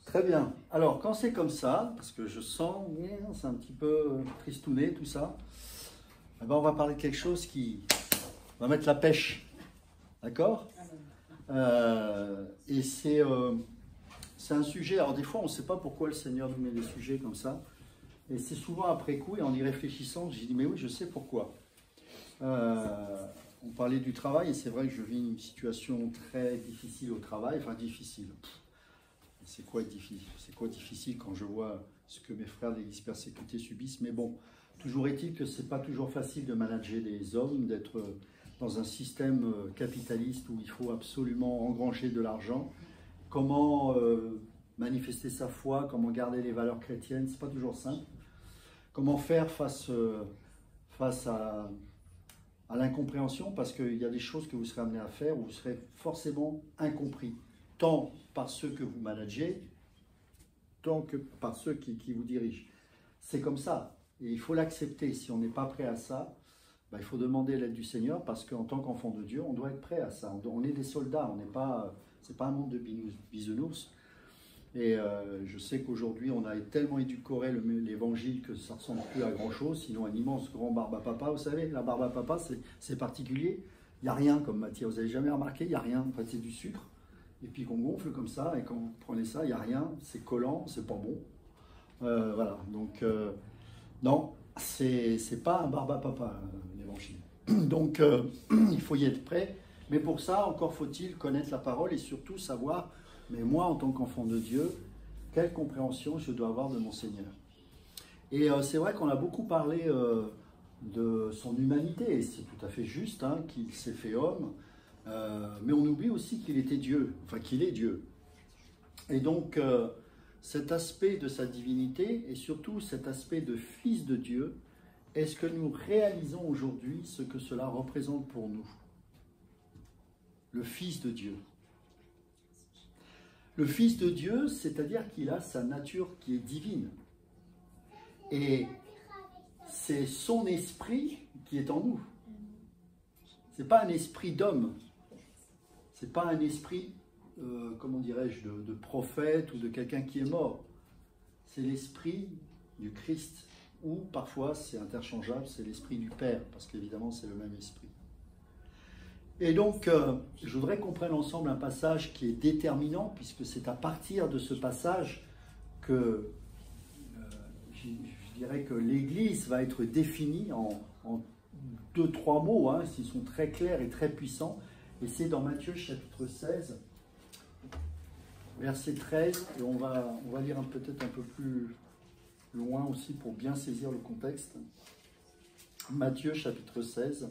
Très bien. Alors, quand c'est comme ça, parce que je sens, c'est un petit peu tristouné tout ça, eh ben, on va parler de quelque chose qui va mettre la pêche. D'accord? Et c'est un sujet, alors des fois on ne sait pas pourquoi le Seigneur nous met des sujets comme ça, et c'est souvent après coup, et en y réfléchissant, j'ai dit mais oui, je sais pourquoi. On parlait du travail, et c'est vrai que je vis une situation très difficile au travail, enfin difficile. C'est quoi difficile quand je vois ce que mes frères d'église persécutés subissent, mais bon, toujours est-il que c'est pas toujours facile de manager des hommes, d'être dans un système capitaliste où il faut absolument engranger de l'argent. Comment manifester sa foi, comment garder les valeurs chrétiennes, c'est pas toujours simple. Comment faire face à l'incompréhension, parce qu'il y a des choses que vous serez amené à faire où vous serez forcément incompris, tant par ceux que vous managez, tant que par ceux qui vous dirigent. C'est comme ça, et il faut l'accepter. Si on n'est pas prêt à ça, ben, il faut demander l'aide du Seigneur, parce qu'en tant qu'enfant de Dieu, on doit être prêt à ça. On est des soldats, on n'est pas, c'est pas un monde de bisounours. Et je sais qu'aujourd'hui, on a tellement édulcoré l'évangile que ça ne ressemble plus à grand-chose, sinon un immense grand barbe à papa. Vous savez, la barbe à papa, c'est particulier. Il n'y a rien comme matière. Vous n'avez jamais remarqué, il n'y a rien. En fait, c'est du sucre. Et puis qu'on gonfle comme ça, et quand vous prenez ça, il n'y a rien. C'est collant, c'est pas bon. Voilà. Donc, non, c'est pas un barbe à papa, l'évangile. Donc, il faut y être prêt. Mais pour ça, encore faut-il connaître la parole et surtout savoir, mais moi, en tant qu'enfant de Dieu, quelle compréhension je dois avoir de mon Seigneur. Et c'est vrai qu'on a beaucoup parlé de son humanité, et c'est tout à fait juste, hein, qu'il s'est fait homme, mais on oublie aussi qu'il était Dieu, enfin qu'il est Dieu. Et donc, cet aspect de sa divinité, et surtout cet aspect de fils de Dieu, est-ce que nous réalisons aujourd'hui ce que cela représente pour nous? Le Fils de Dieu. Le Fils de Dieu, c'est-à-dire qu'il a sa nature qui est divine. Et c'est son esprit qui est en nous. Ce n'est pas un esprit d'homme. Ce n'est pas un esprit, comment dirais-je, de prophète ou de quelqu'un qui est mort. C'est l'esprit du Christ. Ou parfois, c'est interchangeable, c'est l'esprit du Père, parce qu'évidemment, c'est le même esprit. Et donc, je voudrais qu'on prenne ensemble un passage qui est déterminant, puisque c'est à partir de ce passage que je dirais que l'Église va être définie en 2-3 mots, hein, s'ils sont très clairs et très puissants. Et c'est dans Matthieu chapitre 16, verset 13, et on va lire peut-être un peu plus loin aussi pour bien saisir le contexte. Matthieu chapitre 16.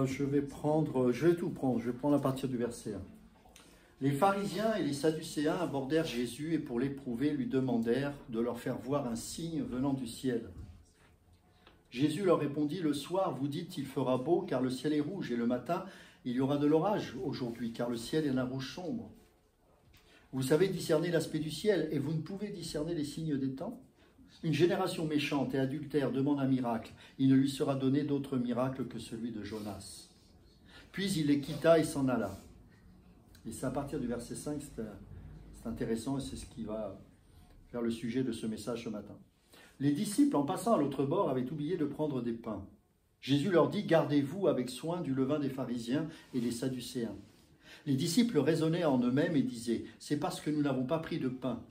Je vais tout prendre, je vais prendre à partir du verset 1. Les pharisiens et les sadducéens abordèrent Jésus et pour l'éprouver lui demandèrent de leur faire voir un signe venant du ciel. Jésus leur répondit, le soir vous dites il fera beau car le ciel est rouge et le matin il y aura de l'orage aujourd'hui car le ciel est d'un rouge sombre. Vous savez discerner l'aspect du ciel et vous ne pouvez discerner les signes des temps? Une génération méchante et adultère demande un miracle. Il ne lui sera donné d'autre miracle que celui de Jonas. Puis il les quitta et s'en alla. Et c'est à partir du verset 5, c'est intéressant et c'est ce qui va faire le sujet de ce message ce matin. Les disciples, en passant à l'autre bord, avaient oublié de prendre des pains. Jésus leur dit, gardez-vous avec soin du levain des pharisiens et des sadducéens. Les disciples raisonnaient en eux-mêmes et disaient, c'est parce que nous n'avons pas pris de pain.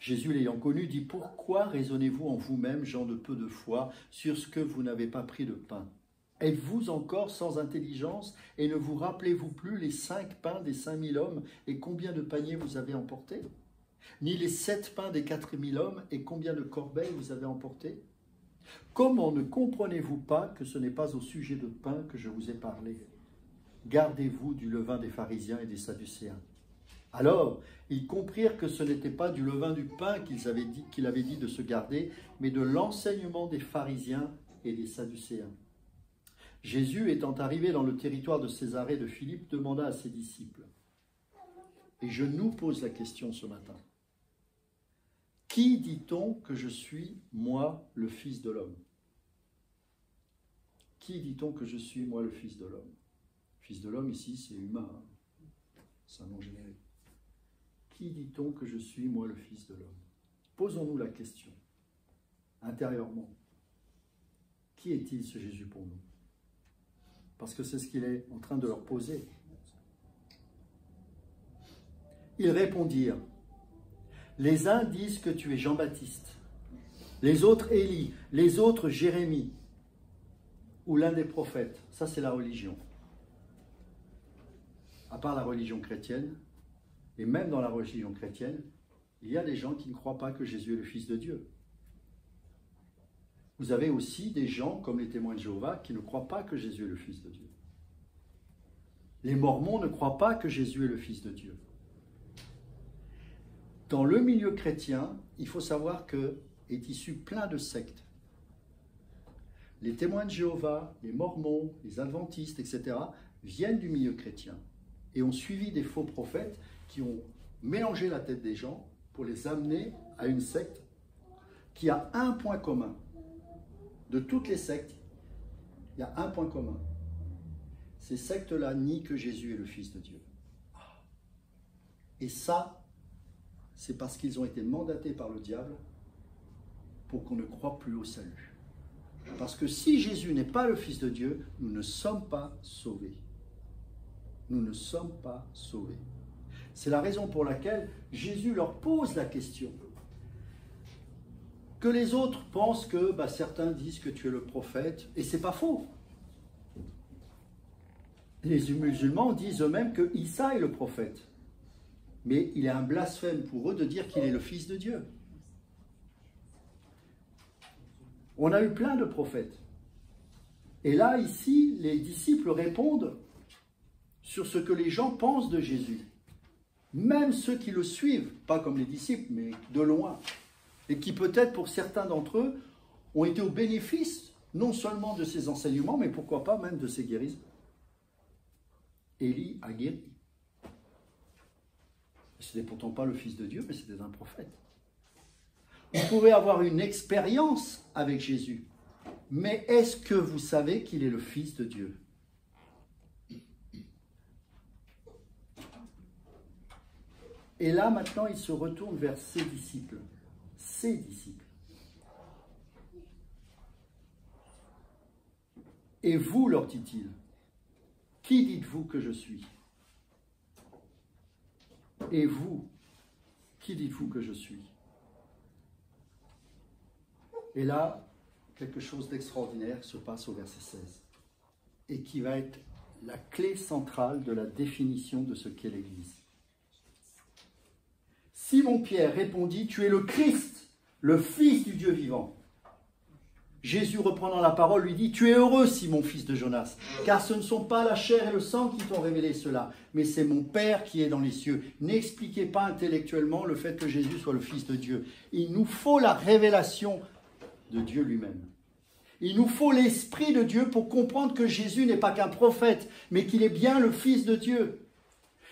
Jésus, l'ayant connu, dit, pourquoi raisonnez-vous en vous-même, gens de peu de foi, sur ce que vous n'avez pas pris de pain? Êtes-vous encore sans intelligence et ne vous rappelez-vous plus les 5 pains des 5000 hommes et combien de paniers vous avez emportés? Ni les 7 pains des 4000 hommes et combien de corbeilles vous avez emportés? Comment ne comprenez-vous pas que ce n'est pas au sujet de pain que je vous ai parlé? Gardez-vous du levain des pharisiens et des sadducéens. Alors, ils comprirent que ce n'était pas du levain du pain qu'il avait dit de se garder, mais de l'enseignement des pharisiens et des sadducéens. Jésus, étant arrivé dans le territoire de Césarée de Philippe, demanda à ses disciples, et je nous pose la question ce matin, Qui dit-on que je suis, moi, le Fils de l'homme? Qui dit-on que je suis, moi, le Fils de l'homme? Fils de l'homme, ici, c'est humain. Hein. C'est un nom générique. Qui dit-on que je suis, moi, le Fils de l'homme? Posons-nous la question, intérieurement. Qui est-il, ce Jésus, pour nous? Parce que c'est ce qu'il est en train de leur poser. Ils répondirent, les uns disent que tu es Jean-Baptiste, les autres Élie, les autres Jérémie, ou l'un des prophètes. Ça, c'est la religion. À part la religion chrétienne, et même dans la religion chrétienne, il y a des gens qui ne croient pas que Jésus est le Fils de Dieu. Vous avez aussi des gens, comme les témoins de Jéhovah, qui ne croient pas que Jésus est le Fils de Dieu. Les Mormons ne croient pas que Jésus est le Fils de Dieu. Dans le milieu chrétien, il faut savoir que est issu plein de sectes. Les témoins de Jéhovah, les Mormons, les Adventistes, etc., viennent du milieu chrétien et ont suivi des faux prophètes qui ont mélangé la tête des gens pour les amener à une secte qui a un point commun. De toutes les sectes, il y a un point commun. Ces sectes-là nient que Jésus est le Fils de Dieu. Et ça, c'est parce qu'ils ont été mandatés par le diable pour qu'on ne croie plus au salut. Parce que si Jésus n'est pas le Fils de Dieu, nous ne sommes pas sauvés. Nous ne sommes pas sauvés. C'est la raison pour laquelle Jésus leur pose la question. Que les autres pensent que, certains disent que tu es le prophète, et c'est pas faux. Les musulmans disent eux-mêmes que Isa est le prophète. Mais il est un blasphème pour eux de dire qu'il est le Fils de Dieu. On a eu plein de prophètes. Et là, ici, les disciples répondent sur ce que les gens pensent de Jésus. Même ceux qui le suivent, pas comme les disciples, mais de loin. Et qui peut-être, pour certains d'entre eux, ont été au bénéfice, non seulement de ses enseignements, mais pourquoi pas même de ses guérisons. Élie a guéri. Ce n'était pourtant pas le Fils de Dieu, mais c'était un prophète. Vous pouvez avoir une expérience avec Jésus, mais est-ce que vous savez qu'il est le Fils de Dieu? Et là, maintenant, il se retourne vers ses disciples. Ses disciples. Et vous, leur dit-il, qui dites-vous que je suis? Et vous, qui dites-vous que je suis? Et là, quelque chose d'extraordinaire se passe au verset 16, et qui va être la clé centrale de la définition de ce qu'est l'Église. Simon-Pierre répondit, tu es le Christ, le Fils du Dieu vivant. Jésus, reprenant la parole, lui dit, tu es heureux, Simon, fils de Jonas, car ce ne sont pas la chair et le sang qui t'ont révélé cela, mais c'est mon Père qui est dans les cieux. N'expliquez pas intellectuellement le fait que Jésus soit le Fils de Dieu. Il nous faut la révélation de Dieu lui-même. Il nous faut l'Esprit de Dieu pour comprendre que Jésus n'est pas qu'un prophète, mais qu'il est bien le Fils de Dieu.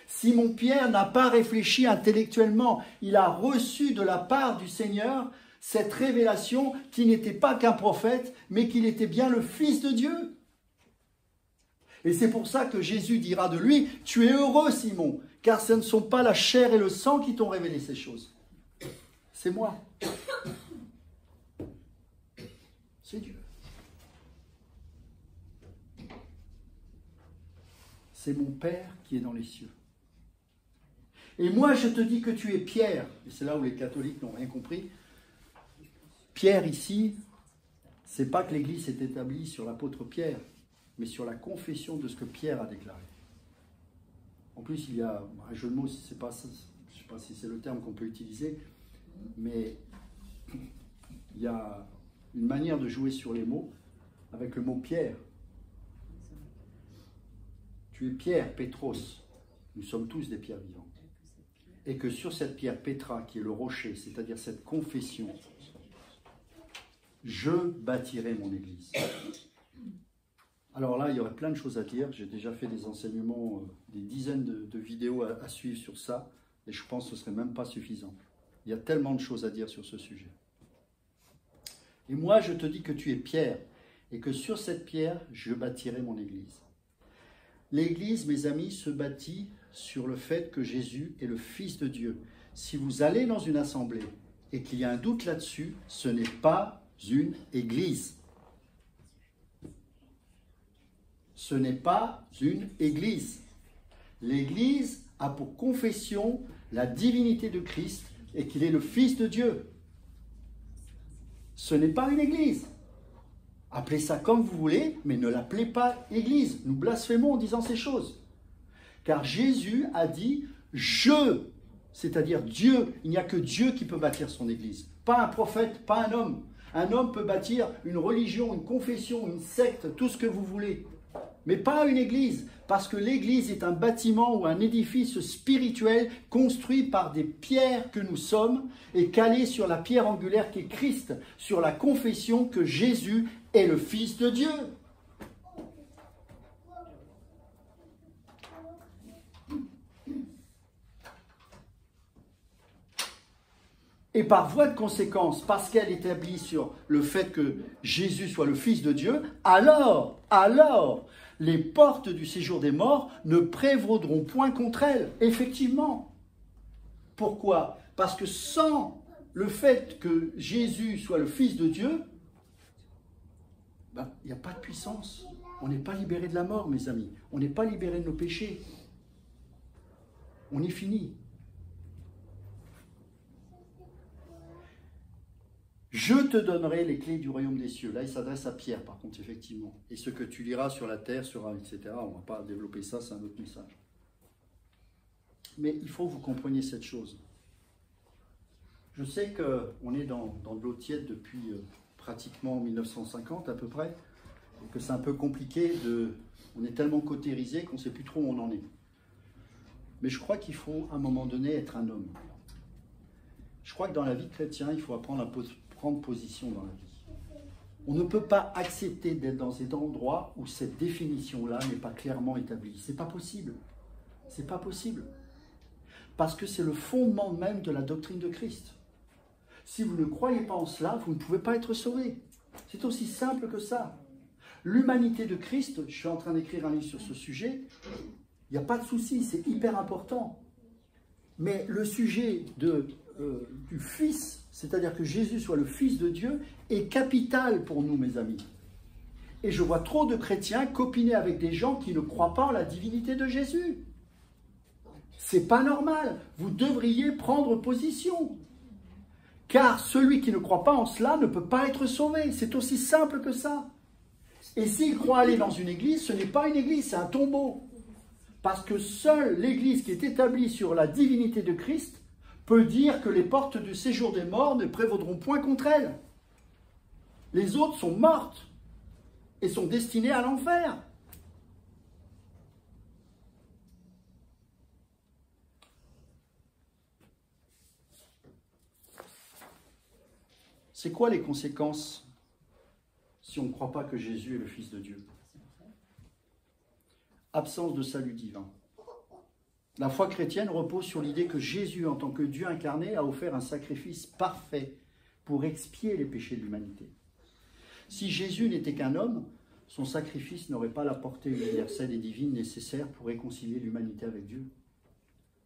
Simon-Pierre n'a pas réfléchi intellectuellement, il a reçu de la part du Seigneur cette révélation qu'il n'était pas qu'un prophète, mais qu'il était bien le Fils de Dieu. Et c'est pour ça que Jésus dira de lui, tu es heureux Simon, car ce ne sont pas la chair et le sang qui t'ont révélé ces choses. C'est moi. C'est Dieu. C'est mon Père qui est dans les cieux. Et moi, je te dis que tu es Pierre. Et c'est là où les catholiques n'ont rien compris. Pierre, ici, c'est pas que l'Église s'est établie sur l'apôtre Pierre, mais sur la confession de ce que Pierre a déclaré. En plus, il y a un jeu de mots, je ne sais pas si c'est le terme qu'on peut utiliser, mais il y a une manière de jouer sur les mots avec le mot Pierre. Tu es Pierre, Pétros. Nous sommes tous des pierres vivantes. Et que sur cette pierre Pétra, qui est le rocher, c'est-à-dire cette confession, je bâtirai mon église. Alors là, il y aurait plein de choses à dire. J'ai déjà fait des enseignements, des dizaines de vidéos à suivre sur ça, et je pense que ce ne serait même pas suffisant. Il y a tellement de choses à dire sur ce sujet. Et moi, je te dis que tu es pierre, et que sur cette pierre, je bâtirai mon église. L'église, mes amis, se bâtit sur le fait que Jésus est le Fils de Dieu. Si vous allez dans une assemblée et qu'il y a un doute là-dessus, ce n'est pas une église. Ce n'est pas une église. L'église a pour confession la divinité de Christ et qu'il est le Fils de Dieu. Ce n'est pas une église. Appelez ça comme vous voulez, mais ne l'appelez pas église. Nous blasphémons en disant ces choses. Car Jésus a dit « je », c'est-à-dire Dieu. Il n'y a que Dieu qui peut bâtir son église. Pas un prophète, pas un homme. Un homme peut bâtir une religion, une confession, une secte, tout ce que vous voulez. Mais pas une église, parce que l'église est un bâtiment ou un édifice spirituel construit par des pierres que nous sommes et calé sur la pierre angulaire qui est Christ, sur la confession que Jésus est le Fils de Dieu. Et par voie de conséquence, parce qu'elle établit sur le fait que Jésus soit le Fils de Dieu, alors, les portes du séjour des morts ne prévaudront point contre elle, effectivement. Pourquoi? Parce que sans le fait que Jésus soit le Fils de Dieu, il n'y a pas de puissance. On n'est pas libéré de la mort, mes amis. On n'est pas libéré de nos péchés. On est fini. Je te donnerai les clés du royaume des cieux. Là, il s'adresse à Pierre, par contre, effectivement. Et ce que tu liras sur la terre sera, etc. On ne va pas développer ça, c'est un autre message. Mais il faut que vous compreniez cette chose. Je sais qu'on est dans de l'eau tiède depuis pratiquement 1950 à peu près, et que c'est un peu compliqué on est tellement cautérisé qu'on ne sait plus trop où on en est. Mais je crois qu'il faut, à un moment donné, être un homme. Je crois que dans la vie chrétienne, il faut apprendre à prendre position dans la vie. On ne peut pas accepter d'être dans cet endroit où cette définition-là n'est pas clairement établie. C'est pas possible. C'est pas possible. Parce que c'est le fondement même de la doctrine de Christ. Si vous ne croyez pas en cela, vous ne pouvez pas être sauvé. C'est aussi simple que ça. L'humanité de Christ, je suis en train d'écrire un livre sur ce sujet, il n'y a pas de souci, c'est hyper important. Mais le sujet du Fils, c'est-à-dire que Jésus soit le Fils de Dieu, est capital pour nous, mes amis. Et je vois trop de chrétiens copiner avec des gens qui ne croient pas en la divinité de Jésus. C'est pas normal. Vous devriez prendre position. Car celui qui ne croit pas en cela ne peut pas être sauvé. C'est aussi simple que ça. Et s'il croit aller dans une église, ce n'est pas une église, c'est un tombeau. Parce que seule l'église qui est établie sur la divinité de Christ peut dire que les portes du séjour des morts ne prévaudront point contre elle. Les autres sont mortes et sont destinées à l'enfer. C'est quoi les conséquences si on ne croit pas que Jésus est le Fils de Dieu? Absence de salut divin. La foi chrétienne repose sur l'idée que Jésus, en tant que Dieu incarné, a offert un sacrifice parfait pour expier les péchés de l'humanité. Si Jésus n'était qu'un homme, son sacrifice n'aurait pas la portée universelle et divine nécessaire pour réconcilier l'humanité avec Dieu.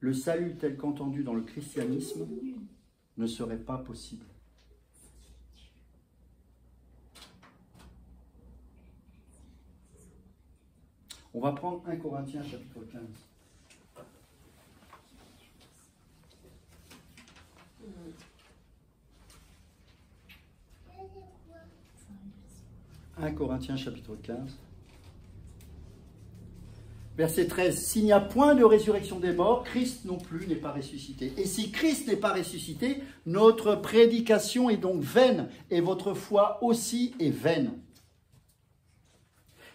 Le salut tel qu'entendu dans le christianisme ne serait pas possible. On va prendre 1 Corinthiens chapitre 15. « 1 Corinthiens chapitre 15. Verset 13. « S'il n'y a point de résurrection des morts, Christ non plus n'est pas ressuscité. Et si Christ n'est pas ressuscité, notre prédication est donc vaine, et votre foi aussi est vaine.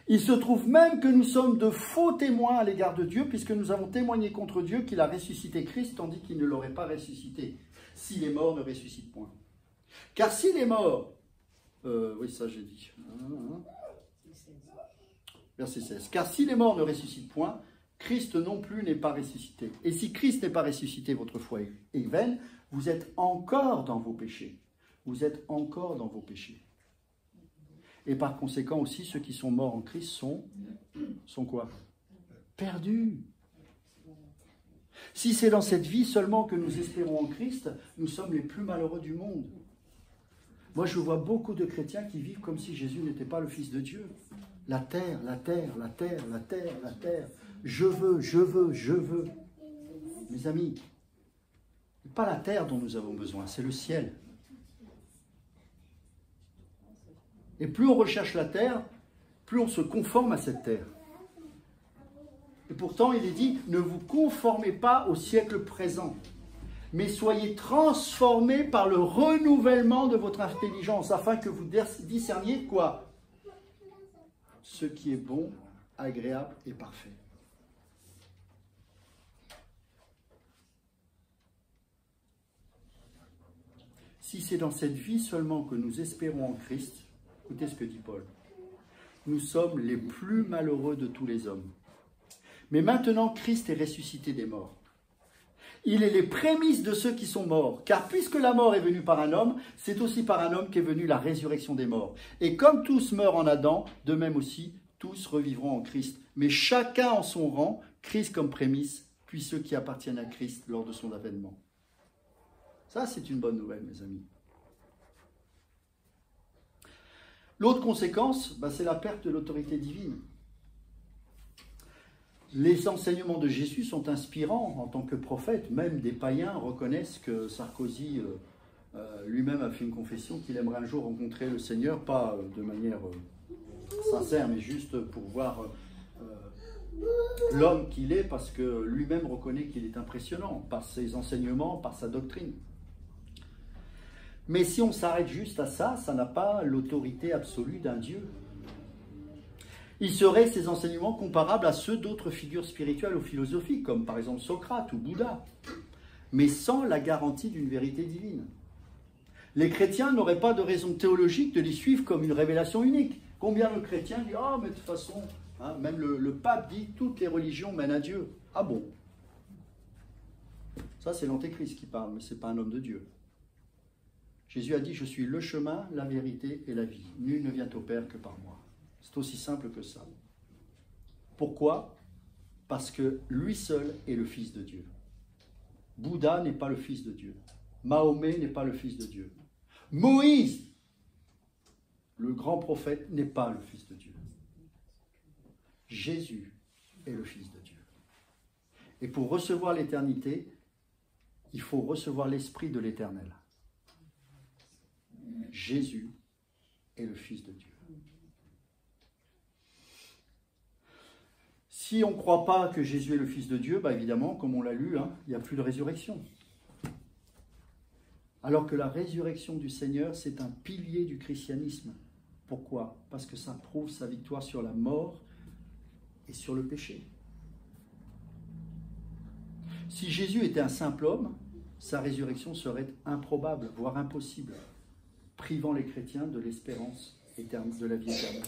Il se trouve même que nous sommes de faux témoins à l'égard de Dieu, puisque nous avons témoigné contre Dieu qu'il a ressuscité Christ, tandis qu'il ne l'aurait pas ressuscité, si les morts ne ressuscitent point. Car si les morts... oui, ça j'ai dit. Verset 16. Car si les morts ne ressuscitent point, Christ non plus n'est pas ressuscité. Et si Christ n'est pas ressuscité, votre foi est vaine, vous êtes encore dans vos péchés. Vous êtes encore dans vos péchés. Et par conséquent aussi, ceux qui sont morts en Christ sont quoi? Perdus. Si c'est dans cette vie seulement que nous espérons en Christ, nous sommes les plus malheureux du monde. Moi, je vois beaucoup de chrétiens qui vivent comme si Jésus n'était pas le Fils de Dieu. La terre, la terre, la terre, la terre, la terre. Je veux, je veux, je veux. Mes amis, ce n'est pas la terre dont nous avons besoin, c'est le ciel. Et plus on recherche la terre, plus on se conforme à cette terre. Et pourtant, il est dit, ne vous conformez pas au siècle présent, mais soyez transformés par le renouvellement de votre intelligence, afin que vous discerniez quoi? Ce qui est bon, agréable et parfait. Si c'est dans cette vie seulement que nous espérons en Christ, écoutez ce que dit Paul, nous sommes les plus malheureux de tous les hommes. Mais maintenant, Christ est ressuscité des morts. Il est les prémices de ceux qui sont morts. Car puisque la mort est venue par un homme, c'est aussi par un homme qu'est venue la résurrection des morts. Et comme tous meurent en Adam, de même aussi, tous revivront en Christ. Mais chacun en son rang, Christ comme prémisse, puis ceux qui appartiennent à Christ lors de son avènement. Ça, c'est une bonne nouvelle, mes amis. L'autre conséquence, c'est la perte de l'autorité divine. Les enseignements de Jésus sont inspirants en tant que prophète. Même des païens reconnaissent que Sarkozy lui-même a fait une confession qu'il aimerait un jour rencontrer le Seigneur, pas de manière sincère, mais juste pour voir l'homme qu'il est, parce que lui-même reconnaît qu'il est impressionnant par ses enseignements, par sa doctrine. Mais si on s'arrête juste à ça, ça n'a pas l'autorité absolue d'un Dieu. Il serait, ces enseignements, comparables à ceux d'autres figures spirituelles ou philosophiques, comme par exemple Socrate ou Bouddha, mais sans la garantie d'une vérité divine. Les chrétiens n'auraient pas de raison théologique de les suivre comme une révélation unique. Combien de chrétiens disent « Ah, mais de toute façon, même le pape dit « Toutes les religions mènent à Dieu ». Ah bon? Ça, c'est l'antéchrist qui parle, mais ce n'est pas un homme de Dieu. Jésus a dit « Je suis le chemin, la vérité et la vie. Nul ne vient au Père que par moi. » C'est aussi simple que ça. Pourquoi? Parce que lui seul est le Fils de Dieu. Bouddha n'est pas le Fils de Dieu. Mahomet n'est pas le Fils de Dieu. Moïse, le grand prophète, n'est pas le Fils de Dieu. Jésus est le Fils de Dieu. Et pour recevoir l'éternité, il faut recevoir l'Esprit de l'Éternel. Jésus est le Fils de Dieu. Si on ne croit pas que Jésus est le Fils de Dieu, évidemment, comme on l'a lu, il n'y a plus de résurrection. Alors que la résurrection du Seigneur, c'est un pilier du christianisme. Pourquoi? Parce que ça prouve sa victoire sur la mort et sur le péché. Si Jésus était un simple homme, sa résurrection serait improbable, voire impossible, privant les chrétiens de l'espérance éternelle, de la vie éternelle.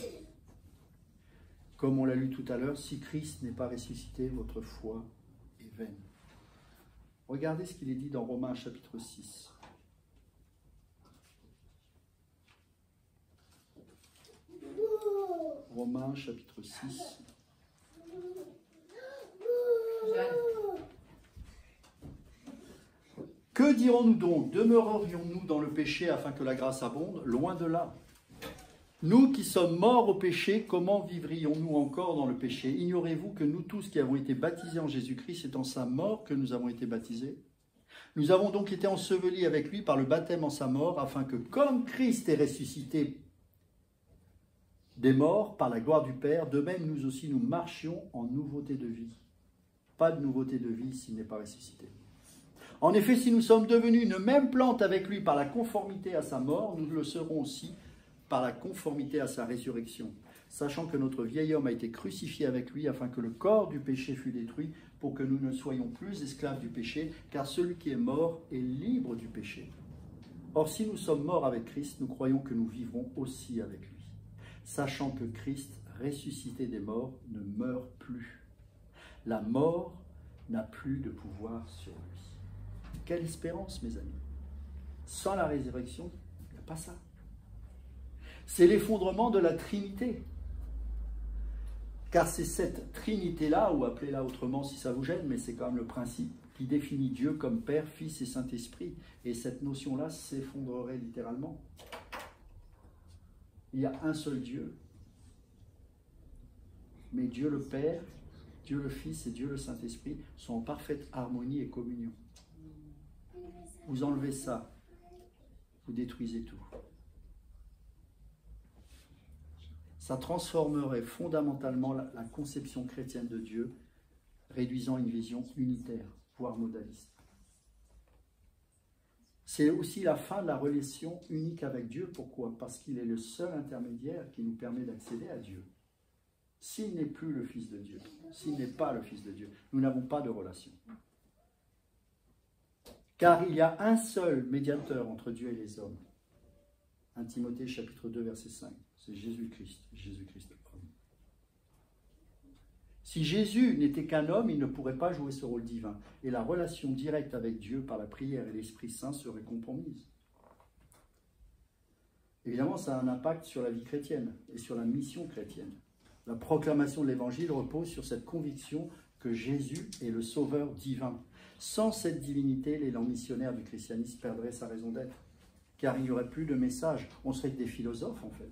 Comme on l'a lu tout à l'heure, si Christ n'est pas ressuscité, votre foi est vaine. Regardez ce qu'il est dit dans Romains chapitre 6. Romains chapitre 6. Que dirons-nous donc? Demeurerions-nous dans le péché afin que la grâce abonde? Loin de là. Nous qui sommes morts au péché, comment vivrions-nous encore dans le péché? Ignorez-vous que nous tous qui avons été baptisés en Jésus-Christ, c'est en sa mort que nous avons été baptisés? Nous avons donc été ensevelis avec lui par le baptême en sa mort, afin que, comme Christ est ressuscité des morts par la gloire du Père, de même nous aussi nous marchions en nouveauté de vie. Pas de nouveauté de vie s'il n'est pas ressuscité. En effet, si nous sommes devenus une même plante avec lui par la conformité à sa mort, nous le serons aussi par la conformité à sa résurrection, sachant que notre vieil homme a été crucifié avec lui, afin que le corps du péché fût détruit, pour que nous ne soyons plus esclaves du péché, car celui qui est mort est libre du péché. Or, si nous sommes morts avec Christ, nous croyons que nous vivrons aussi avec lui, sachant que Christ, ressuscité des morts, ne meurt plus. La mort n'a plus de pouvoir sur lui. Quelle espérance, mes amis. Sans la résurrection, il n'y a pas ça. C'est l'effondrement de la Trinité. Car c'est cette Trinité-là, ou appelez-la autrement si ça vous gêne, mais c'est quand même le principe, qui définit Dieu comme Père, Fils et Saint-Esprit. Et cette notion-là s'effondrerait littéralement. Il y a un seul Dieu. Mais Dieu le Père, Dieu le Fils et Dieu le Saint-Esprit sont en parfaite harmonie et communion. Vous enlevez ça, vous détruisez tout. Ça transformerait fondamentalement la conception chrétienne de Dieu, réduisant une vision unitaire, voire modaliste. C'est aussi la fin de la relation unique avec Dieu. Pourquoi? Parce qu'il est le seul intermédiaire qui nous permet d'accéder à Dieu. S'il n'est plus le Fils de Dieu, s'il n'est pas le Fils de Dieu, nous n'avons pas de relation. Car il y a un seul médiateur entre Dieu et les hommes. 1 Timothée chapitre 2 verset 5. C'est Jésus-Christ, Jésus-Christ homme. Si Jésus n'était qu'un homme, il ne pourrait pas jouer ce rôle divin. Et la relation directe avec Dieu par la prière et l'Esprit Saint serait compromise. Évidemment, ça a un impact sur la vie chrétienne et sur la mission chrétienne. La proclamation de l'Évangile repose sur cette conviction que Jésus est le Sauveur divin. Sans cette divinité, l'élan missionnaire du christianisme perdrait sa raison d'être. Car il n'y aurait plus de message. On serait que des philosophes, en fait.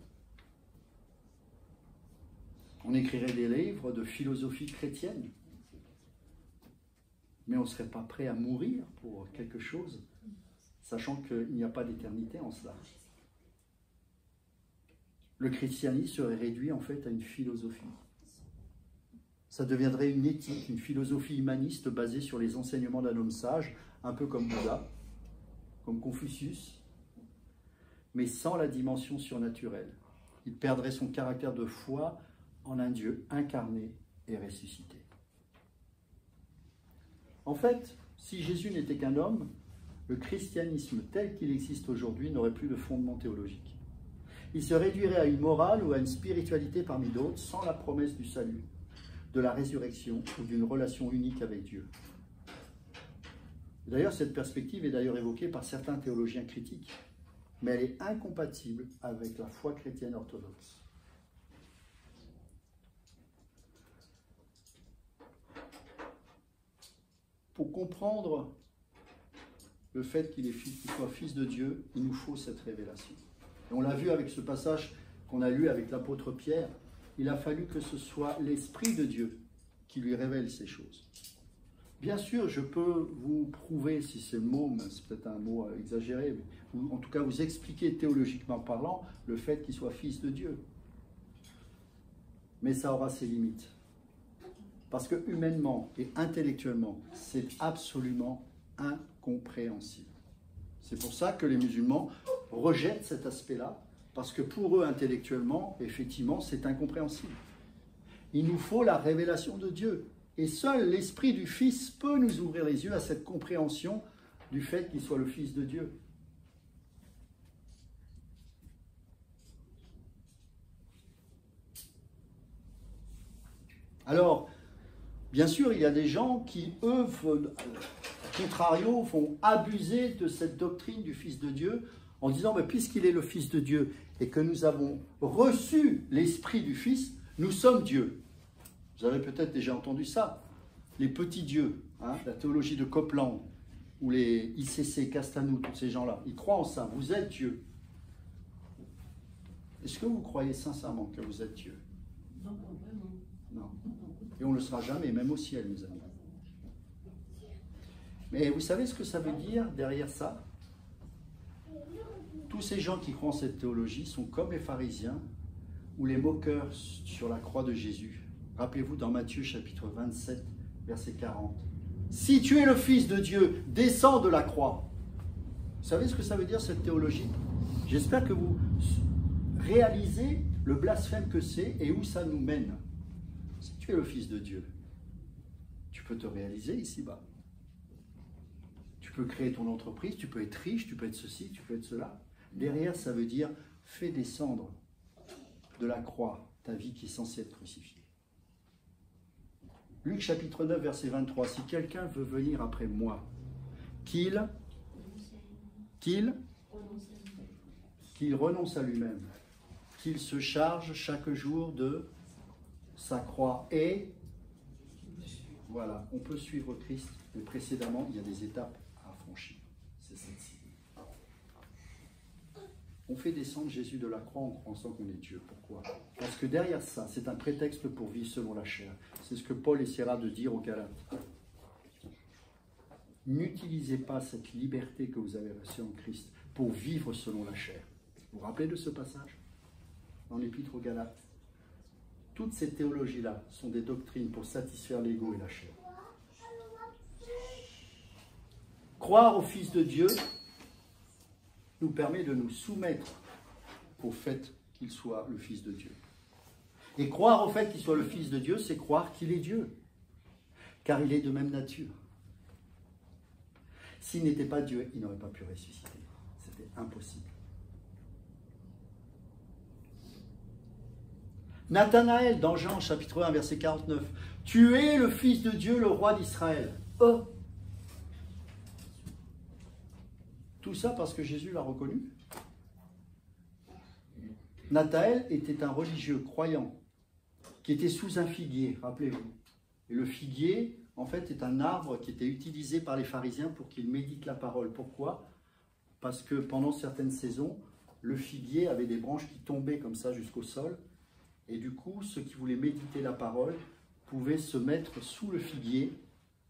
On écrirait des livres de philosophie chrétienne. Mais on ne serait pas prêt à mourir pour quelque chose, sachant qu'il n'y a pas d'éternité en cela. Le christianisme serait réduit en fait à une philosophie. Ça deviendrait une éthique, une philosophie humaniste basée sur les enseignements d'un homme sage, un peu comme Bouddha, comme Confucius, mais sans la dimension surnaturelle. Il perdrait son caractère de foi en un Dieu incarné et ressuscité. En fait, si Jésus n'était qu'un homme, le christianisme tel qu'il existe aujourd'hui n'aurait plus de fondement théologique. Il se réduirait à une morale ou à une spiritualité parmi d'autres, sans la promesse du salut, de la résurrection ou d'une relation unique avec Dieu. D'ailleurs, cette perspective est d'ailleurs évoquée par certains théologiens critiques, mais elle est incompatible avec la foi chrétienne orthodoxe. Pour comprendre le fait qu'il soit fils de Dieu, il nous faut cette révélation. Et on l'a vu avec ce passage qu'on a lu avec l'apôtre Pierre, il a fallu que ce soit l'Esprit de Dieu qui lui révèle ces choses. Bien sûr, je peux vous prouver, si c'est le mot, mais c'est peut-être un mot exagéré, ou en tout cas vous expliquer théologiquement parlant le fait qu'il soit fils de Dieu. Mais ça aura ses limites. Parce que humainement et intellectuellement, c'est absolument incompréhensible. C'est pour ça que les musulmans rejettent cet aspect-là, parce que pour eux, intellectuellement, effectivement, c'est incompréhensible. Il nous faut la révélation de Dieu. Et seul l'Esprit du Fils peut nous ouvrir les yeux à cette compréhension du fait qu'il soit le Fils de Dieu. Alors, bien sûr, il y a des gens qui, eux, à contrario, font abuser de cette doctrine du Fils de Dieu en disant, mais puisqu'il est le Fils de Dieu et que nous avons reçu l'Esprit du Fils, nous sommes Dieu. Vous avez peut-être déjà entendu ça. Les petits dieux, hein, la théologie de Copeland, ou les ICC, Castanou, tous ces gens-là, ils croient en ça. Vous êtes Dieu. Est-ce que vous croyez sincèrement que vous êtes Dieu? Non. Et on ne le sera jamais, même au ciel, mes amis. Mais vous savez ce que ça veut dire derrière ça? Tous ces gens qui croient en cette théologie sont comme les pharisiens ou les moqueurs sur la croix de Jésus. Rappelez-vous dans Matthieu chapitre 27, verset 40. Si tu es le Fils de Dieu, descends de la croix. Vous savez ce que ça veut dire cette théologie? J'espère que vous réalisez le blasphème que c'est et où ça nous mène. Si tu es le Fils de Dieu, tu peux te réaliser ici-bas. Tu peux créer ton entreprise, tu peux être riche, tu peux être ceci, tu peux être cela. Derrière, ça veut dire, fais descendre de la croix ta vie qui est censée être crucifiée. Luc chapitre 9, verset 23, si quelqu'un veut venir après moi, qu'il renonce à lui-même, qu'il se charge chaque jour de sa croix. Et voilà, on peut suivre Christ, mais précédemment, il y a des étapes à franchir. C'est celle-ci. On fait descendre Jésus de la croix en pensant qu'on est Dieu. Pourquoi? Parce que derrière ça, c'est un prétexte pour vivre selon la chair. C'est ce que Paul essaiera de dire aux Galates. N'utilisez pas cette liberté que vous avez reçue en Christ pour vivre selon la chair. Vous vous rappelez de ce passage dans l'Épître aux Galates? Toutes ces théologies-là sont des doctrines pour satisfaire l'ego et la chair. Croire au Fils de Dieu nous permet de nous soumettre au fait qu'il soit le Fils de Dieu. Et croire au fait qu'il soit le Fils de Dieu, c'est croire qu'il est Dieu, car il est de même nature. S'il n'était pas Dieu, il n'aurait pas pu ressusciter. C'était impossible. Nathanaël, dans Jean, chapitre 1, verset 49, « Tu es le Fils de Dieu, le roi d'Israël. » Oh! Tout ça parce que Jésus l'a reconnu. Nathanaël était un religieux croyant qui était sous un figuier, rappelez-vous. Et le figuier, en fait, est un arbre qui était utilisé par les pharisiens pour qu'ils méditent la parole. Pourquoi? Parce que pendant certaines saisons, le figuier avait des branches qui tombaient comme ça jusqu'au sol. Et du coup, ceux qui voulaient méditer la parole pouvaient se mettre sous le figuier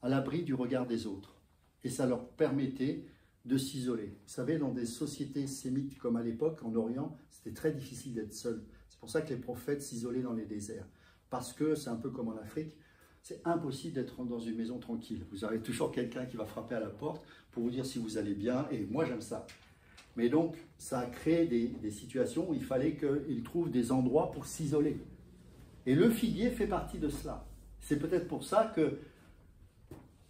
à l'abri du regard des autres. Et ça leur permettait de s'isoler. Vous savez, dans des sociétés sémites comme à l'époque, en Orient, c'était très difficile d'être seul. C'est pour ça que les prophètes s'isolaient dans les déserts. Parce que c'est un peu comme en Afrique, c'est impossible d'être dans une maison tranquille. Vous avez toujours quelqu'un qui va frapper à la porte pour vous dire si vous allez bien, et moi j'aime ça. Mais donc, ça a créé des situations où il fallait qu'ils trouvent des endroits pour s'isoler. Et le figuier fait partie de cela. C'est peut-être pour ça que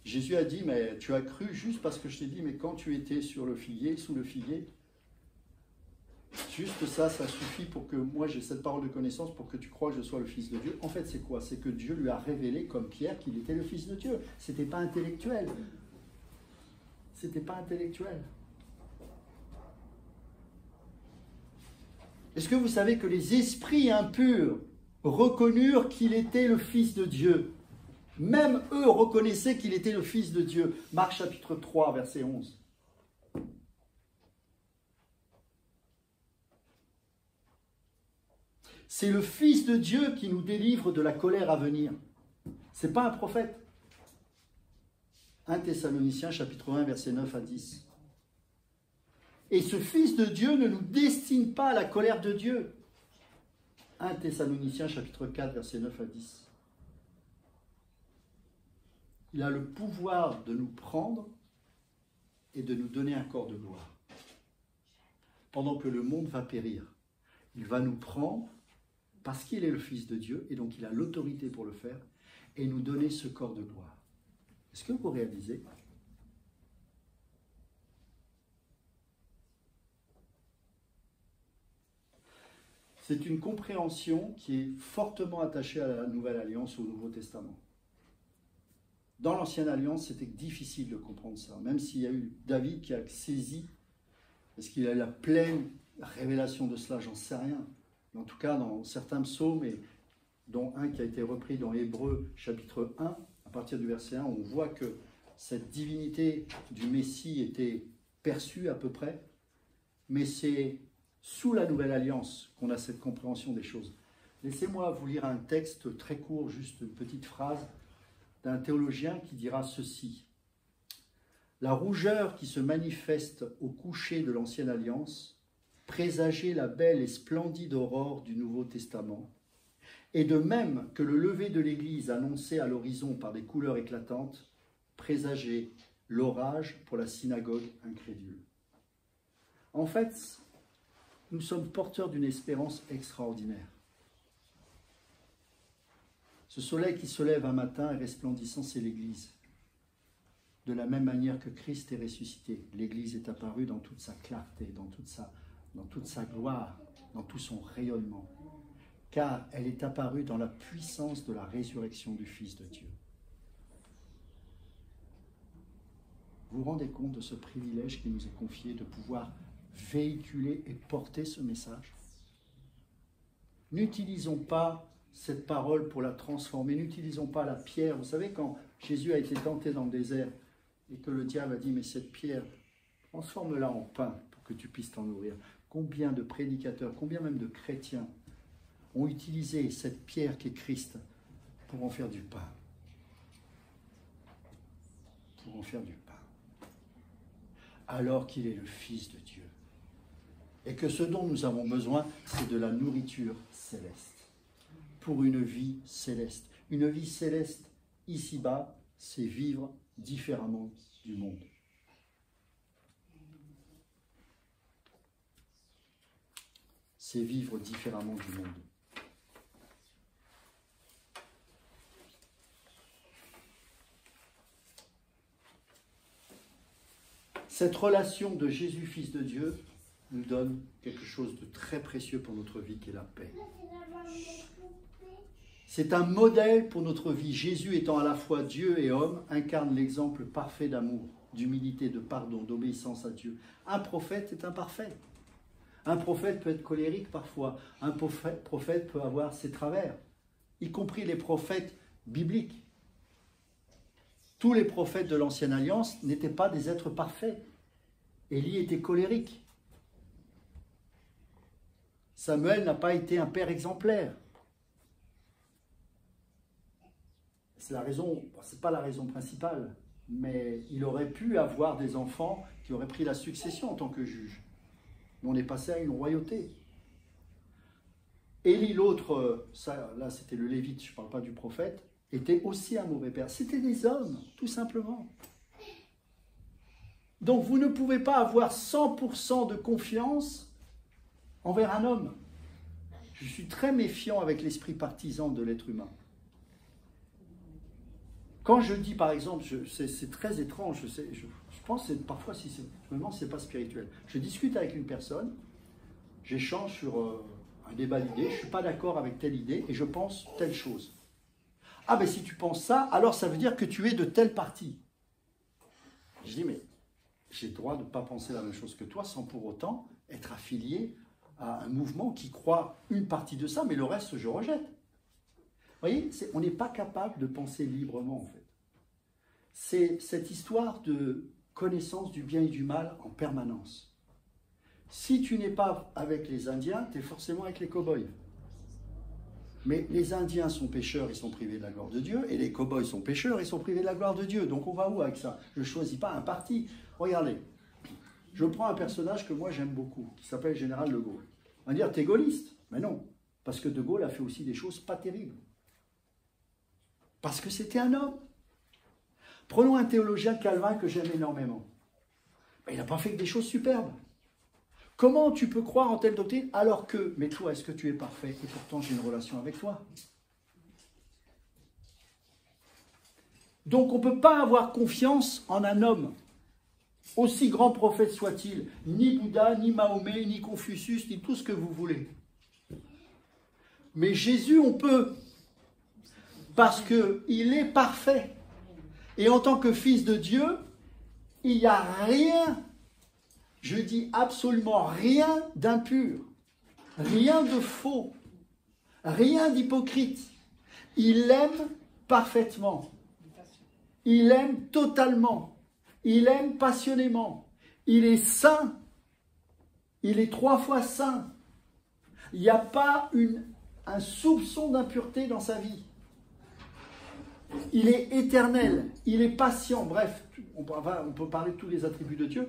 Jésus a dit, mais tu as cru juste parce que je t'ai dit, mais quand tu étais sur le figuier, sous le figuier, juste ça, ça suffit pour que moi j'ai cette parole de connaissance pour que tu crois que je sois le Fils de Dieu. En fait, c'est quoi? C'est que Dieu lui a révélé, comme Pierre, qu'il était le Fils de Dieu. C'était pas intellectuel. C'était pas intellectuel. Est-ce que vous savez que les esprits impurs reconnurent qu'il était le Fils de Dieu? Même eux reconnaissaient qu'il était le Fils de Dieu. Marc chapitre 3, verset 11. C'est le Fils de Dieu qui nous délivre de la colère à venir. Ce n'est pas un prophète. 1 Thessaloniciens chapitre 1, verset 9 à 10. Et ce Fils de Dieu ne nous destine pas à la colère de Dieu. 1 Thessaloniciens chapitre 4, verset 9 à 10. Il a le pouvoir de nous prendre et de nous donner un corps de gloire. Pendant que le monde va périr, il va nous prendre parce qu'il est le Fils de Dieu et donc il a l'autorité pour le faire et nous donner ce corps de gloire. Est-ce que vous réalisez? C'est une compréhension qui est fortement attachée à la Nouvelle Alliance ou au Nouveau Testament. Dans l'Ancienne Alliance, c'était difficile de comprendre ça, même s'il y a eu David qui a saisi, est-ce qu'il a eu la pleine révélation de cela, j'en sais rien. Mais en tout cas, dans certains psaumes, et dont un qui a été repris dans Hébreux chapitre 1, à partir du verset 1, on voit que cette divinité du Messie était perçue à peu près, mais c'est sous la Nouvelle Alliance qu'on a cette compréhension des choses. Laissez-moi vous lire un texte très court, juste une petite phrase, d'un théologien qui dira ceci. La rougeur qui se manifeste au coucher de l'Ancienne Alliance présageait la belle et splendide aurore du Nouveau Testament, et de même que le lever de l'Église annoncé à l'horizon par des couleurs éclatantes présageait l'orage pour la synagogue incrédule. En fait, nous sommes porteurs d'une espérance extraordinaire. Ce soleil qui se lève un matin est resplendissant, c'est l'Église. De la même manière que Christ est ressuscité, l'Église est apparue dans toute sa clarté, dans toute sa gloire, dans tout son rayonnement. Car elle est apparue dans la puissance de la résurrection du Fils de Dieu. Vous vous rendez compte de ce privilège qui nous est confié de pouvoir véhiculer et porter ce message? N'utilisons pas cette parole pour la transformer, n'utilisons pas la pierre. Vous savez, quand Jésus a été tenté dans le désert et que le diable a dit, mais cette pierre, transforme-la en pain pour que tu puisses t'en nourrir. Combien de prédicateurs, combien même de chrétiens ont utilisé cette pierre qui est Christ pour en faire du pain? Pour en faire du pain. Alors qu'il est le Fils de Dieu. Et que ce dont nous avons besoin, c'est de la nourriture céleste. Pour une vie céleste. Une vie céleste, ici-bas, c'est vivre différemment du monde. C'est vivre différemment du monde. Cette relation de Jésus, Fils de Dieu, nous donne quelque chose de très précieux pour notre vie, qui est la paix. C'est un modèle pour notre vie. Jésus, étant à la fois Dieu et homme, incarne l'exemple parfait d'amour, d'humilité, de pardon, d'obéissance à Dieu. Un prophète est imparfait. Un prophète peut être colérique parfois. Un prophète peut avoir ses travers, y compris les prophètes bibliques. Tous les prophètes de l'Ancienne Alliance n'étaient pas des êtres parfaits. Élie était colérique. Samuel n'a pas été un père exemplaire. C'est la raison, c'est pas la raison principale, mais il aurait pu avoir des enfants qui auraient pris la succession en tant que juge. Mais on est passé à une royauté. Élie, l'autre, là c'était le Lévite, je ne parle pas du prophète, était aussi un mauvais père. C'était des hommes, tout simplement. Donc vous ne pouvez pas avoir 100% de confiance envers un homme. Je suis très méfiant avec l'esprit partisan de l'être humain. Quand je dis par exemple, c'est très étrange, je pense que parfois, je me demande si ce n'est pas spirituel. Je discute avec une personne, j'échange sur un débat d'idées, je ne suis pas d'accord avec telle idée et je pense telle chose. Ah ben si tu penses ça, alors ça veut dire que tu es de tel parti. Je dis mais j'ai le droit de ne pas penser la même chose que toi sans pour autant être affilié à un mouvement qui croit une partie de ça, mais le reste je rejette. Vous voyez, on n'est pas capable de penser librement en fait. C'est cette histoire de connaissance du bien et du mal en permanence. Si tu n'es pas avec les Indiens, tu es forcément avec les cow-boys. Mais les Indiens sont pécheurs, ils sont privés de la gloire de Dieu, et les cow-boys sont pécheurs, ils sont privés de la gloire de Dieu. Donc on va où avec ça? Je ne choisis pas un parti. Regardez, je prends un personnage que moi j'aime beaucoup, qui s'appelle Général de Gaulle. On va dire, t'es gaulliste? Mais non, parce que de Gaulle a fait aussi des choses pas terribles. Parce que c'était un homme. Prenons un théologien Calvin que j'aime énormément. Mais il n'a pas fait que des choses superbes. Comment tu peux croire en telle doctrine alors que, mais toi, est-ce que tu es parfait et pourtant j'ai une relation avec toi? Donc on ne peut pas avoir confiance en un homme, aussi grand prophète soit-il, ni Bouddha, ni Mahomet, ni Confucius, ni tout ce que vous voulez. Mais Jésus, on peut, parce qu'il est parfait. Et en tant que fils de Dieu, il n'y a rien, je dis absolument rien d'impur, rien de faux, rien d'hypocrite. Il aime parfaitement, il aime totalement, il aime passionnément, il est saint, il est 3 fois saint. Il n'y a pas un soupçon d'impureté dans sa vie. Il est éternel, il est patient, bref, on peut parler de tous les attributs de Dieu.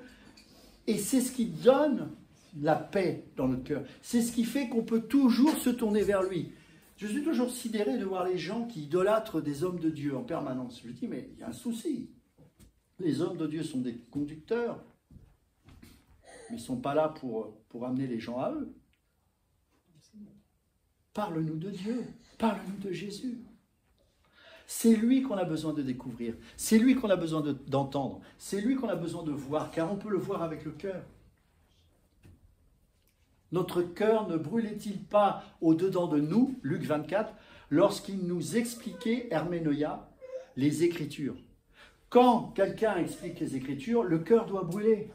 Et c'est ce qui donne la paix dans notre cœur. C'est ce qui fait qu'on peut toujours se tourner vers lui. Je suis toujours sidéré de voir les gens qui idolâtrent des hommes de Dieu en permanence. Je dis, mais il y a un souci. Les hommes de Dieu sont des conducteurs, mais ils ne sont pas là pour amener les gens à eux. Parle-nous de Dieu, parle-nous de Jésus. C'est lui qu'on a besoin de découvrir, c'est lui qu'on a besoin d'entendre, c'est lui qu'on a besoin de voir, car on peut le voir avec le cœur. Notre cœur ne brûlait-il pas au-dedans de nous, Luc 24, lorsqu'il nous expliquait, Herménoïa, les Écritures? Quand quelqu'un explique les Écritures, le cœur doit brûler.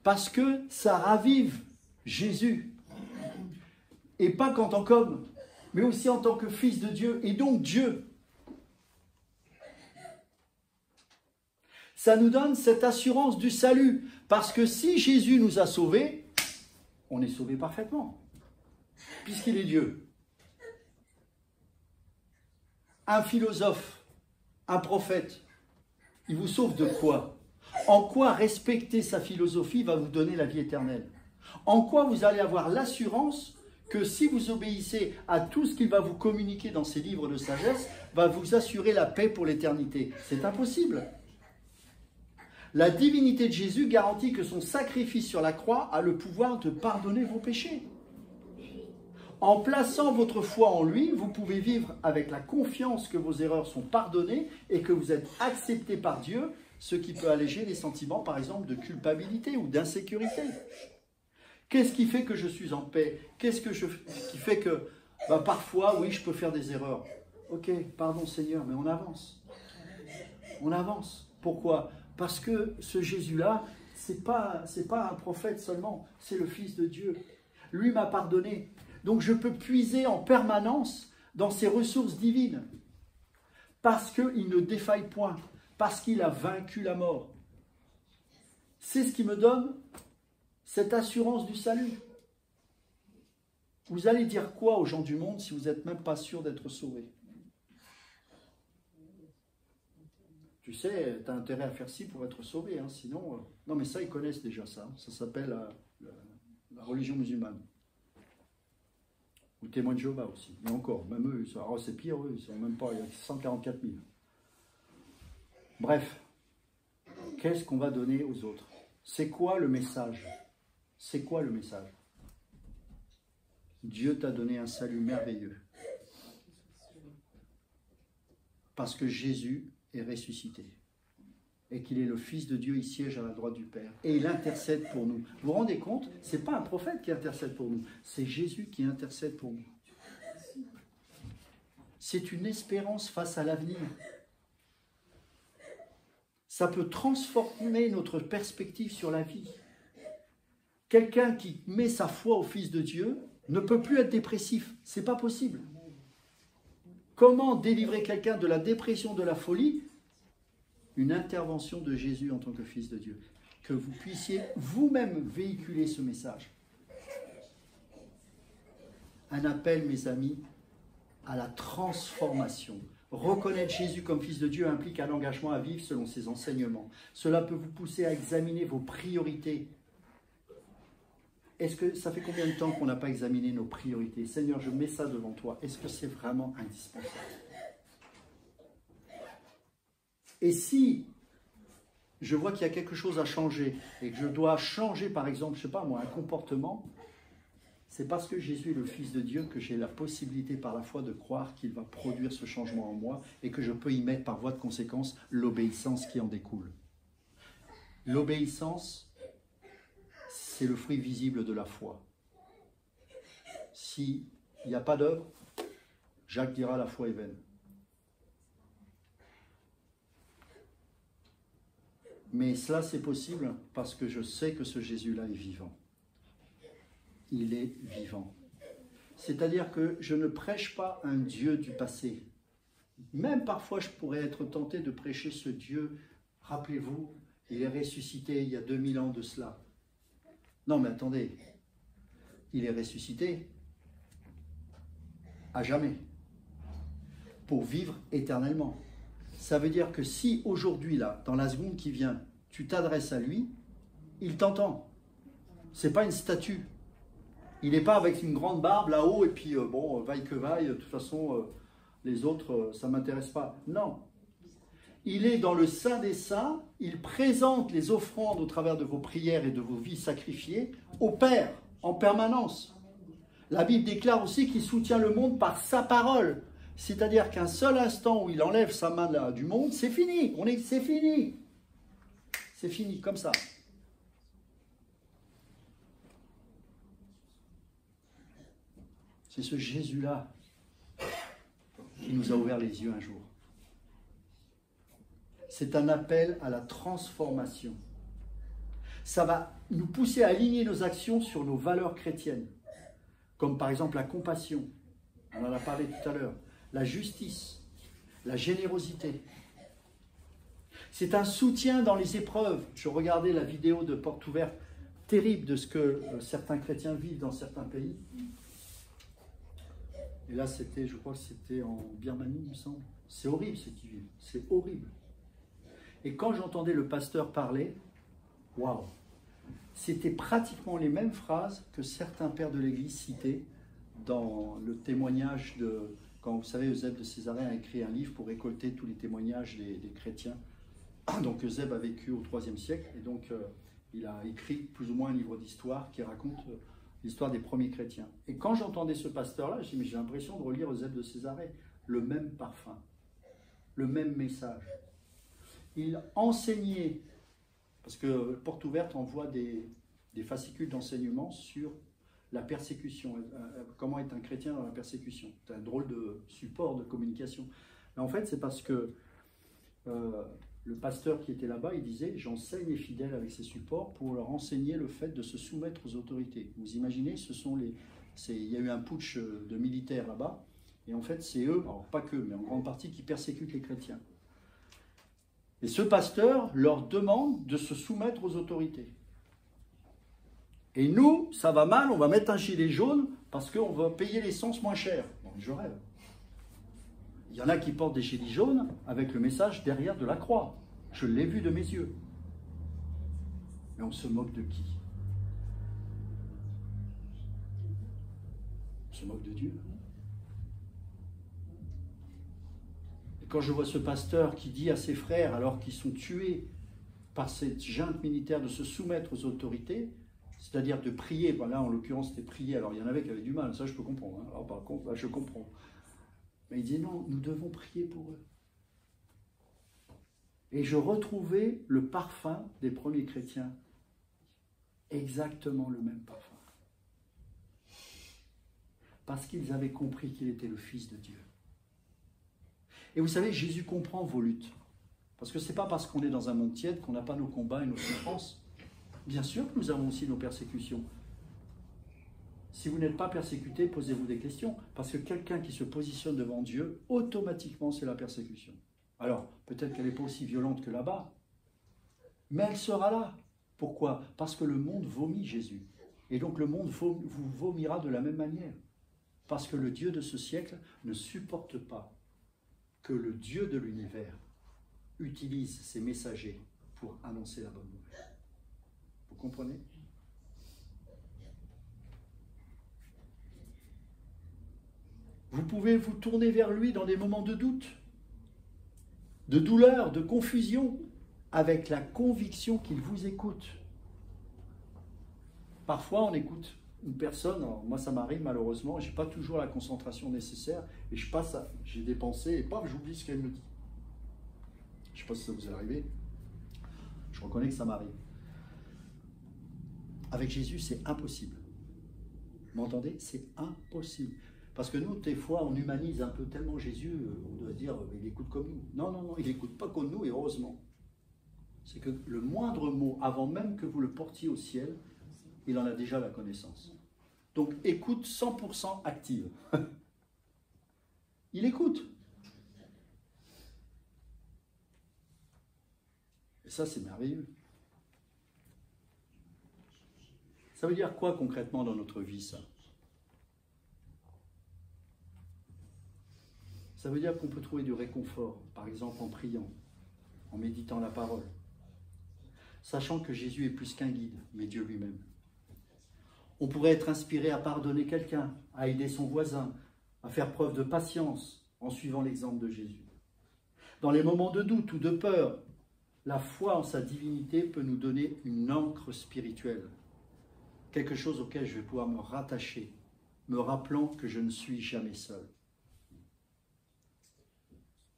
Parce que ça ravive Jésus. Et pas qu'en tant qu'homme, mais aussi en tant que fils de Dieu, et donc Dieu. Ça nous donne cette assurance du salut. Parce que si Jésus nous a sauvés, on est sauvés parfaitement. Puisqu'il est Dieu. Un philosophe, un prophète, il vous sauve de quoi? En quoi respecter sa philosophie va vous donner la vie éternelle? En quoi vous allez avoir l'assurance que si vous obéissez à tout ce qu'il va vous communiquer dans ses livres de sagesse, va vous assurer la paix pour l'éternité? C'est impossible. La divinité de Jésus garantit que son sacrifice sur la croix a le pouvoir de pardonner vos péchés. En plaçant votre foi en lui, vous pouvez vivre avec la confiance que vos erreurs sont pardonnées et que vous êtes accepté par Dieu, ce qui peut alléger les sentiments, par exemple, de culpabilité ou d'insécurité. Qu'est-ce qui fait que je suis en paix? Qu'est-ce qui fait que, parfois, oui, je peux faire des erreurs? Ok, pardon Seigneur, mais on avance. On avance. Pourquoi? Parce que ce Jésus-là, c'est pas un prophète seulement, c'est le Fils de Dieu. Lui m'a pardonné. Donc je peux puiser en permanence dans ses ressources divines. Parce qu'il ne défaille point. Parce qu'il a vaincu la mort. C'est ce qui me donne cette assurance du salut. Vous allez dire quoi aux gens du monde si vous n'êtes même pas sûr d'être sauvés? Tu sais, tu as intérêt à faire ci pour être sauvé. Hein, sinon, non mais ça, ils connaissent déjà ça. Ça s'appelle la religion musulmane. Ou témoins de Jéhovah aussi. Mais encore, même eux, c'est pire, eux, ils sont même pas, il y a 144 000. Bref, qu'est-ce qu'on va donner aux autres? C'est quoi le message? C'est quoi le message? Dieu t'a donné un salut merveilleux. Parce que Jésus est ressuscité. Et qu'il est le Fils de Dieu, il siège à la droite du Père. Et il intercède pour nous. Vous vous rendez compte? Ce n'est pas un prophète qui intercède pour nous. C'est Jésus qui intercède pour nous. C'est une espérance face à l'avenir. Ça peut transformer notre perspective sur la vie. Quelqu'un qui met sa foi au Fils de Dieu ne peut plus être dépressif. Ce n'est pas possible. Comment délivrer quelqu'un de la dépression, de la folie? Une intervention de Jésus en tant que Fils de Dieu. Que vous puissiez vous-même véhiculer ce message. Un appel, mes amis, à la transformation. Reconnaître Jésus comme Fils de Dieu implique un engagement à vivre selon ses enseignements. Cela peut vous pousser à examiner vos priorités. Est-ce que ça fait combien de temps qu'on n'a pas examiné nos priorités? Seigneur, je mets ça devant toi. Est-ce que c'est vraiment indispensable? Et si je vois qu'il y a quelque chose à changer et que je dois changer, par exemple, je ne sais pas moi, un comportement, c'est parce que Jésus est le Fils de Dieu que j'ai la possibilité par la foi de croire qu'il va produire ce changement en moi et que je peux y mettre par voie de conséquence l'obéissance qui en découle. L'obéissance, c'est le fruit visible de la foi. S'il n'y a pas d'œuvre, Jacques dira la foi est vaine. Mais cela, c'est possible parce que je sais que ce Jésus-là est vivant. Il est vivant. C'est-à-dire que je ne prêche pas un Dieu du passé. Même parfois, je pourrais être tenté de prêcher ce Dieu. Rappelez-vous, il est ressuscité il y a 2000 ans de cela. Non, mais attendez. Il est ressuscité à jamais. Pour vivre éternellement. Ça veut dire que si aujourd'hui, là, dans la seconde qui vient, tu t'adresses à lui, il t'entend. Ce n'est pas une statue. Il n'est pas avec une grande barbe là-haut et puis, bon, vaille que vaille, de toute façon, les autres, ça ne m'intéresse pas. Non. Il est dans le Saint des Saints, il présente les offrandes au travers de vos prières et de vos vies sacrifiées au Père, en permanence. La Bible déclare aussi qu'il soutient le monde par sa parole. C'est-à-dire qu'un seul instant où il enlève sa main là, du monde, c'est fini. C'est fini. C'est fini, comme ça. C'est ce Jésus-là qui nous a ouvert les yeux un jour. c'est un appel à la transformation. Ça va nous pousser à aligner nos actions sur nos valeurs chrétiennes, comme par exemple la compassion, on en a parlé tout à l'heure, la justice, la générosité. C'est un soutien dans les épreuves. Je regardais la vidéo de Porte Ouverte, terrible de ce que certains chrétiens vivent dans certains pays. Et là, c'était, je crois que c'était en Birmanie, il me semble. C'est horrible ce qu'ils vivent, c'est horrible. Et quand j'entendais le pasteur parler, waouh, c'était pratiquement les mêmes phrases que certains pères de l'Église citaient dans le témoignage de... Quand vous savez, Eusèbe de Césarée a écrit un livre pour récolter tous les témoignages des chrétiens. Donc Eusèbe a vécu au IIIe siècle et donc il a écrit plus ou moins un livre d'histoire qui raconte l'histoire des premiers chrétiens. Et quand j'entendais ce pasteur-là, je dis mais j'ai l'impression de relire Eusèbe de Césarée, le même parfum, le même message. Il enseignait, parce que Porte Ouverte envoie des fascicules d'enseignement sur la persécution, comment être un chrétien dans la persécution. C'est un drôle de support de communication. Mais en fait, c'est parce que le pasteur qui était là-bas, il disait « J'enseigne les fidèles avec ces supports pour leur enseigner le fait de se soumettre aux autorités. » Vous imaginez, il y a eu un putsch de militaires là-bas, et en fait, c'est eux, alors pas qu'eux, mais en grande partie, qui persécutent les chrétiens. Et ce pasteur leur demande de se soumettre aux autorités. Et nous, ça va mal, on va mettre un gilet jaune parce qu'on va payer l'essence moins cher. Bon, je rêve. Il y en a qui portent des gilets jaunes avec le message derrière de la croix. Je l'ai vu de mes yeux. Mais on se moque de qui? On se moque de Dieu. Et quand je vois ce pasteur qui dit à ses frères, alors qu'ils sont tués par cette junte militaire, de se soumettre aux autorités, c'est-à-dire de prier, ben là en l'occurrence c'était prier, alors il y en avait qui avaient du mal, ça je peux comprendre, hein. Alors par contre là je comprends. Mais il disait non, nous devons prier pour eux. Et je retrouvais le parfum des premiers chrétiens, exactement le même parfum. Parce qu'ils avaient compris qu'il était le Fils de Dieu. Et vous savez, Jésus comprend vos luttes. Parce que ce n'est pas parce qu'on est dans un monde tiède qu'on n'a pas nos combats et nos souffrances. Bien sûr que nous avons aussi nos persécutions. Si vous n'êtes pas persécuté, posez-vous des questions. Parce que quelqu'un qui se positionne devant Dieu, automatiquement, c'est la persécution. Alors, peut-être qu'elle n'est pas aussi violente que là-bas, mais elle sera là. Pourquoi? Parce que le monde vomit Jésus. Et donc le monde vous vomira de la même manière. Parce que le Dieu de ce siècle ne supporte pas que le Dieu de l'univers utilise ses messagers pour annoncer la bonne nouvelle. Vous comprenez? Vous pouvez vous tourner vers lui dans des moments de doute, de douleur, de confusion, avec la conviction qu'il vous écoute. Parfois, on écoute une personne, alors moi ça m'arrive malheureusement, je n'ai pas toujours la concentration nécessaire, et je passe à, j'ai des pensées, et paf, j'oublie ce qu'elle me dit. Je ne sais pas si ça vous est arrivé, je reconnais que ça m'arrive. Avec Jésus, c'est impossible. Vous m'entendez? C'est impossible. Parce que nous, des fois, on humanise un peu tellement Jésus, on doit dire, il écoute comme nous. Non, non, non, il n'écoute pas comme nous, et heureusement. C'est que le moindre mot, avant même que vous le portiez au ciel, il en a déjà la connaissance. Donc, écoute 100% active. Il écoute. Et ça, c'est merveilleux. Ça veut dire quoi concrètement dans notre vie, ça? Ça veut dire qu'on peut trouver du réconfort, par exemple en priant, en méditant la parole, sachant que Jésus est plus qu'un guide, mais Dieu lui-même. On pourrait être inspiré à pardonner quelqu'un, à aider son voisin, à faire preuve de patience en suivant l'exemple de Jésus. Dans les moments de doute ou de peur, la foi en sa divinité peut nous donner une ancre spirituelle, quelque chose auquel je vais pouvoir me rattacher, me rappelant que je ne suis jamais seul.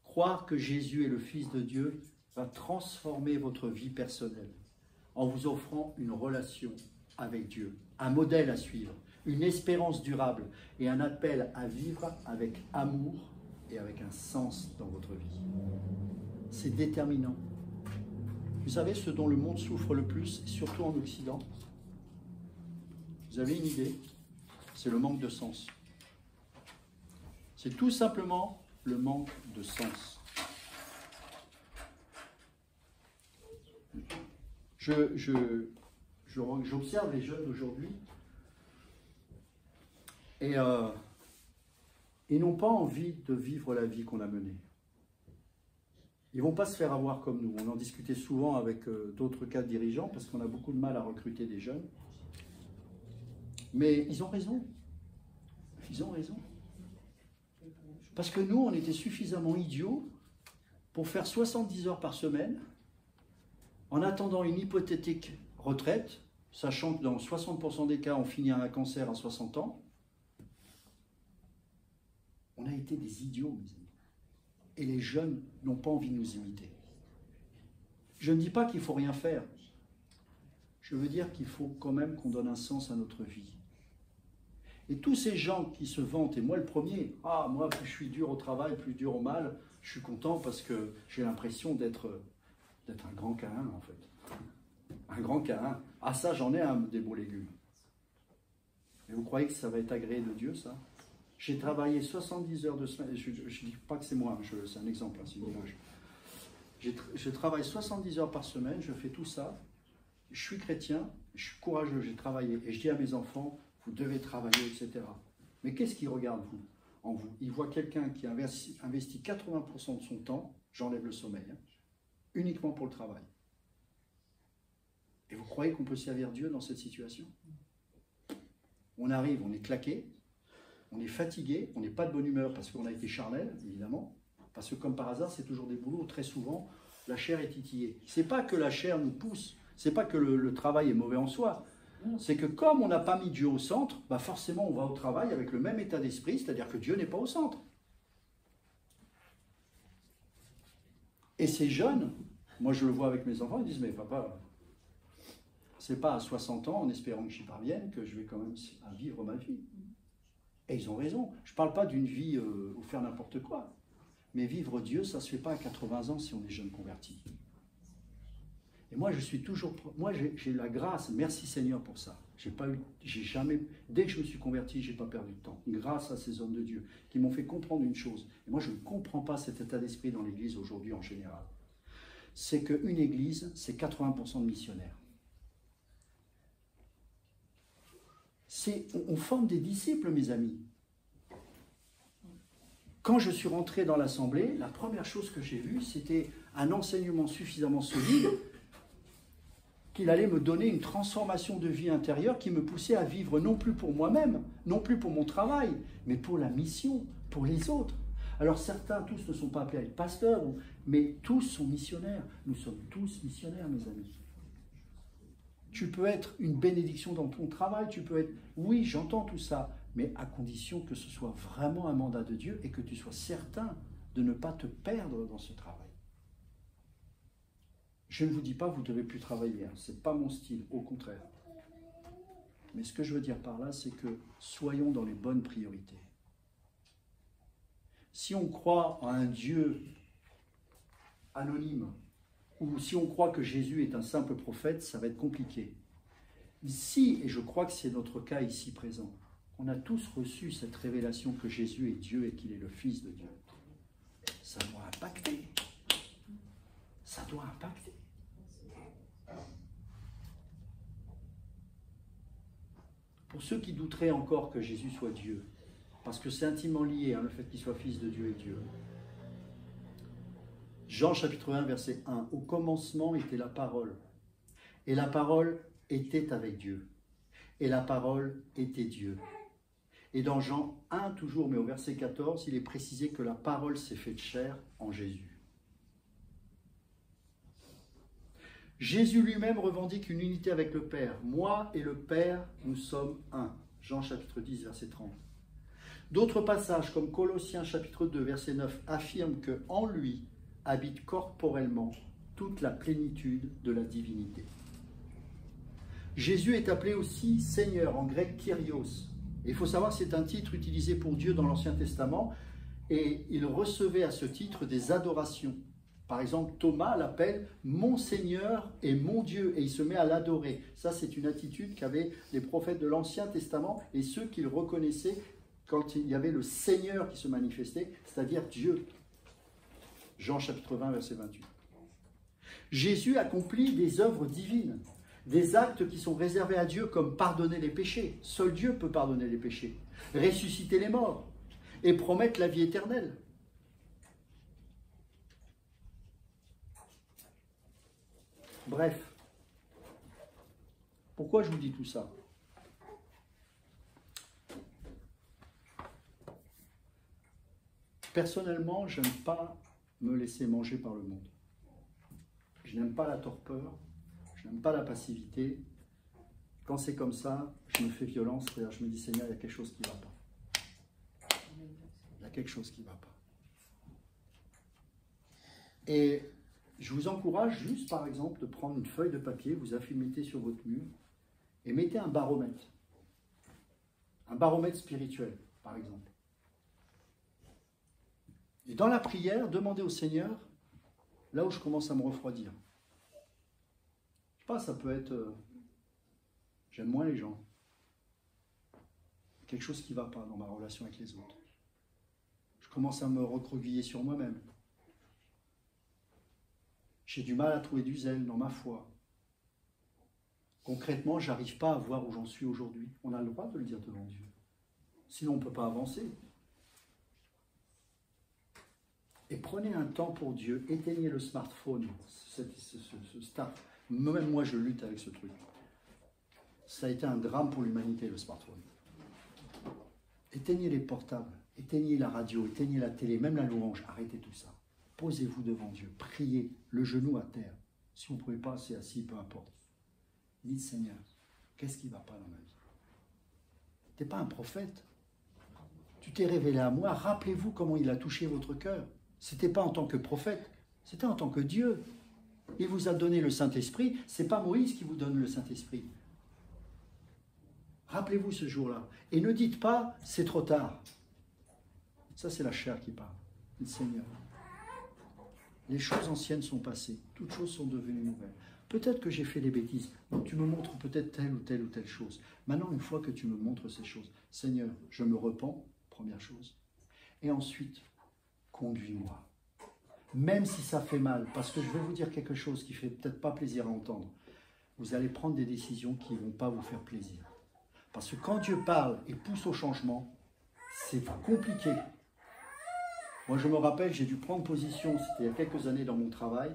Croire que Jésus est le Fils de Dieu va transformer votre vie personnelle en vous offrant une relation avec Dieu, un modèle à suivre, une espérance durable et un appel à vivre avec amour et avec un sens dans votre vie. c'est déterminant. Vous savez ce dont le monde souffre le plus, surtout en Occident? Vous avez une idée? C'est le manque de sens. C'est tout simplement le manque de sens. J'observe les jeunes d'aujourd'hui et ils n'ont pas envie de vivre la vie qu'on a menée. Ils ne vont pas se faire avoir comme nous. On en discutait souvent avec d'autres cadres dirigeants parce qu'on a beaucoup de mal à recruter des jeunes. Mais ils ont raison. Ils ont raison. Parce que nous, on était suffisamment idiots pour faire 70 heures par semaine en attendant une hypothétique retraite, sachant que dans 60% des cas, on finit un cancer à 60 ans. On a été des idiots, mes amis. Et les jeunes n'ont pas envie de nous imiter. Je ne dis pas qu'il ne faut rien faire. Je veux dire qu'il faut quand même qu'on donne un sens à notre vie. Et tous ces gens qui se vantent, et moi le premier, ah moi plus je suis dur au travail, plus dur au mal, je suis content parce que j'ai l'impression d'être un grand câlin en fait. Un grand câlin. Ah ça j'en ai un des beaux légumes. Et vous croyez que ça va être agréé de Dieu ça? J'ai travaillé 70 heures de semaine, je ne dis pas que c'est moi, c'est un exemple, c'est une image. Je travaille 70 heures par semaine, je fais tout ça, je suis chrétien, je suis courageux, j'ai travaillé, et je dis à mes enfants, vous devez travailler, etc. Mais qu'est-ce qu'ils regardent en vous? Ils voient quelqu'un qui investit 80% de son temps, j'enlève le sommeil, hein, uniquement pour le travail. Et vous croyez qu'on peut servir Dieu dans cette situation? On arrive, on est claqué, on est fatigué, on n'est pas de bonne humeur parce qu'on a été charnel, évidemment, parce que comme par hasard, c'est toujours des boulots, très souvent, la chair est titillée. C'est pas que la chair nous pousse, c'est pas que le travail est mauvais en soi, c'est que comme on n'a pas mis Dieu au centre, bah forcément on va au travail avec le même état d'esprit, c'est-à-dire que Dieu n'est pas au centre. Et ces jeunes, moi je le vois avec mes enfants, ils disent mais papa, c'est pas à 60 ans en espérant que j'y parvienne que je vais quand même vivre ma vie. Et ils ont raison. Je ne parle pas d'une vie où faire n'importe quoi. Mais vivre Dieu, ça ne se fait pas à 80 ans si on est jeune converti. Et moi, je suis toujours... Moi, j'ai la grâce. Merci Seigneur pour ça. J'ai jamais... Dès que je me suis converti, je n'ai pas perdu de temps. Grâce à ces hommes de Dieu qui m'ont fait comprendre une chose. Et moi, je ne comprends pas cet état d'esprit dans l'Église aujourd'hui en général. C'est qu'une Église, c'est 80% de missionnaires. On forme des disciples, mes amis. Quand je suis rentré dans l'Assemblée, la première chose que j'ai vue, c'était un enseignement suffisamment solide qu'il allait me donner une transformation de vie intérieure qui me poussait à vivre non plus pour moi-même, non plus pour mon travail, mais pour la mission, pour les autres. Alors certains, tous ne sont pas appelés à être pasteurs, mais tous sont missionnaires. Nous sommes tous missionnaires, mes amis. Tu peux être une bénédiction dans ton travail, tu peux être... Oui, j'entends tout ça, mais à condition que ce soit vraiment un mandat de Dieu et que tu sois certain de ne pas te perdre dans ce travail. Je ne vous dis pas que vous ne devez plus travailler, hein. Ce n'est pas mon style, au contraire. Mais ce que je veux dire par là, c'est que soyons dans les bonnes priorités. Si on croit à un Dieu anonyme, ou si on croit que Jésus est un simple prophète, ça va être compliqué. Si, et je crois que c'est notre cas ici présent, on a tous reçu cette révélation que Jésus est Dieu et qu'il est le Fils de Dieu, ça doit impacter. Ça doit impacter. Pour ceux qui douteraient encore que Jésus soit Dieu, parce que c'est intimement lié, hein, le fait qu'il soit Fils de Dieu et Dieu. Jean chapitre 1, verset 1. Au commencement était la parole, et la parole était avec Dieu, et la parole était Dieu. Et dans Jean 1 toujours, mais au verset 14, il est précisé que la parole s'est faite chair en Jésus. Jésus lui-même revendique une unité avec le Père. Moi et le Père, nous sommes un. Jean chapitre 10, verset 30. D'autres passages, comme Colossiens chapitre 2, verset 9, affirment qu'en lui habite corporellement toute la plénitude de la divinité. Jésus est appelé aussi Seigneur, en grec Kyrios. Et il faut savoir que c'est un titre utilisé pour Dieu dans l'Ancien Testament, et il recevait à ce titre des adorations. Par exemple, Thomas l'appelle mon Seigneur et mon Dieu, et il se met à l'adorer. Ça, c'est une attitude qu'avaient les prophètes de l'Ancien Testament et ceux qu'ils reconnaissaient quand il y avait le Seigneur qui se manifestait, c'est-à-dire Dieu. Jean chapitre 20, verset 28. Jésus accomplit des œuvres divines, des actes qui sont réservés à Dieu, comme pardonner les péchés. Seul Dieu peut pardonner les péchés, ressusciter les morts et promettre la vie éternelle. Bref, pourquoi je vous dis tout ça? Personnellement, je n'aime pas me laisser manger par le monde. Je n'aime pas la torpeur, je n'aime pas la passivité. Quand c'est comme ça, je me fais violence, c'est-à-dire je me dis Seigneur, il y a quelque chose qui ne va pas. Il y a quelque chose qui ne va pas. Et je vous encourage juste, par exemple, de prendre une feuille de papier, vous mettez sur votre mur, et mettez un baromètre. Un baromètre spirituel, par exemple. Et dans la prière, demandez au Seigneur, là où je commence à me refroidir. Je sais pas, ça peut être, j'aime moins les gens. Quelque chose qui ne va pas dans ma relation avec les autres. Je commence à me recroqueviller sur moi-même. J'ai du mal à trouver du zèle dans ma foi. Concrètement, je n'arrive pas à voir où j'en suis aujourd'hui. On a le droit de le dire devant Dieu. Sinon, on ne peut pas avancer. Et prenez un temps pour Dieu. Éteignez le smartphone. Même moi, je lutte avec ce truc. Ça a été un drame pour l'humanité, le smartphone. Éteignez les portables. Éteignez la radio. Éteignez la télé. Même la louange. Arrêtez tout ça. Posez-vous devant Dieu, priez, le genou à terre. Si vous ne pouvez pas, c'est assis, peu importe. Dites Seigneur, qu'est-ce qui ne va pas dans ma vie? Tu n'es pas un prophète. Tu t'es révélé à moi. Rappelez-vous comment il a touché votre cœur. Ce n'était pas en tant que prophète, c'était en tant que Dieu. Il vous a donné le Saint-Esprit. Ce n'est pas Moïse qui vous donne le Saint-Esprit. Rappelez-vous ce jour-là. Et ne dites pas, c'est trop tard. Ça, c'est la chair qui parle. Dites Seigneur. Les choses anciennes sont passées, toutes choses sont devenues nouvelles. Peut-être que j'ai fait des bêtises, donc tu me montres peut-être telle ou telle ou telle chose. Maintenant, une fois que tu me montres ces choses, Seigneur, je me repens, première chose. Et ensuite, conduis-moi. Même si ça fait mal, parce que je vais vous dire quelque chose qui ne fait peut-être pas plaisir à entendre. Vous allez prendre des décisions qui ne vont pas vous faire plaisir. Parce que quand Dieu parle et pousse au changement, c'est compliqué. Moi, je me rappelle, j'ai dû prendre position, c'était il y a quelques années dans mon travail,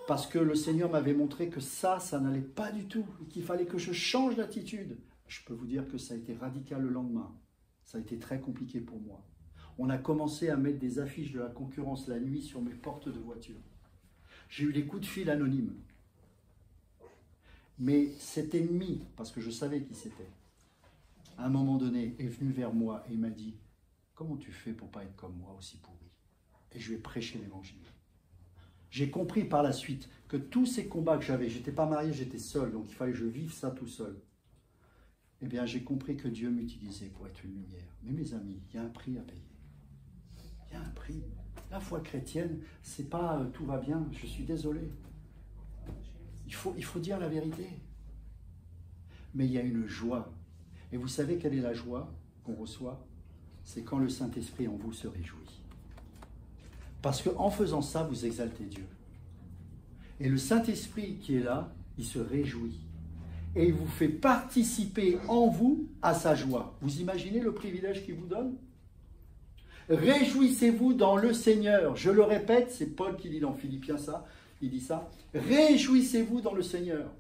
parce que le Seigneur m'avait montré que ça n'allait pas du tout, et qu'il fallait que je change d'attitude. Je peux vous dire que ça a été radical le lendemain. Ça a été très compliqué pour moi. On a commencé à mettre des affiches de la concurrence la nuit sur mes portes de voiture. J'ai eu des coups de fil anonymes. Mais cet ennemi, parce que je savais qui c'était, à un moment donné, est venu vers moi et il m'a dit « Comment tu fais pour ne pas être comme moi, aussi pourri ?» Et je lui ai prêché l'évangile. J'ai compris par la suite que tous ces combats que j'avais, j'étais pas marié, j'étais seul, donc il fallait que je vive ça tout seul. Eh bien, j'ai compris que Dieu m'utilisait pour être une lumière. Mais mes amis, il y a un prix à payer. Il y a un prix. La foi chrétienne, c'est pas tout va bien, je suis désolé. Il faut dire la vérité. Mais il y a une joie. Et vous savez quelle est la joie qu'on reçoit? C'est quand le Saint-Esprit en vous se réjouit. Parce qu'en faisant ça, vous exaltez Dieu. Et le Saint-Esprit qui est là, il se réjouit. Et il vous fait participer en vous à sa joie. Vous imaginez le privilège qu'il vous donne? Réjouissez-vous dans le Seigneur. Je le répète, c'est Paul qui dit dans Philippiens ça. Il dit ça. Réjouissez-vous dans le Seigneur.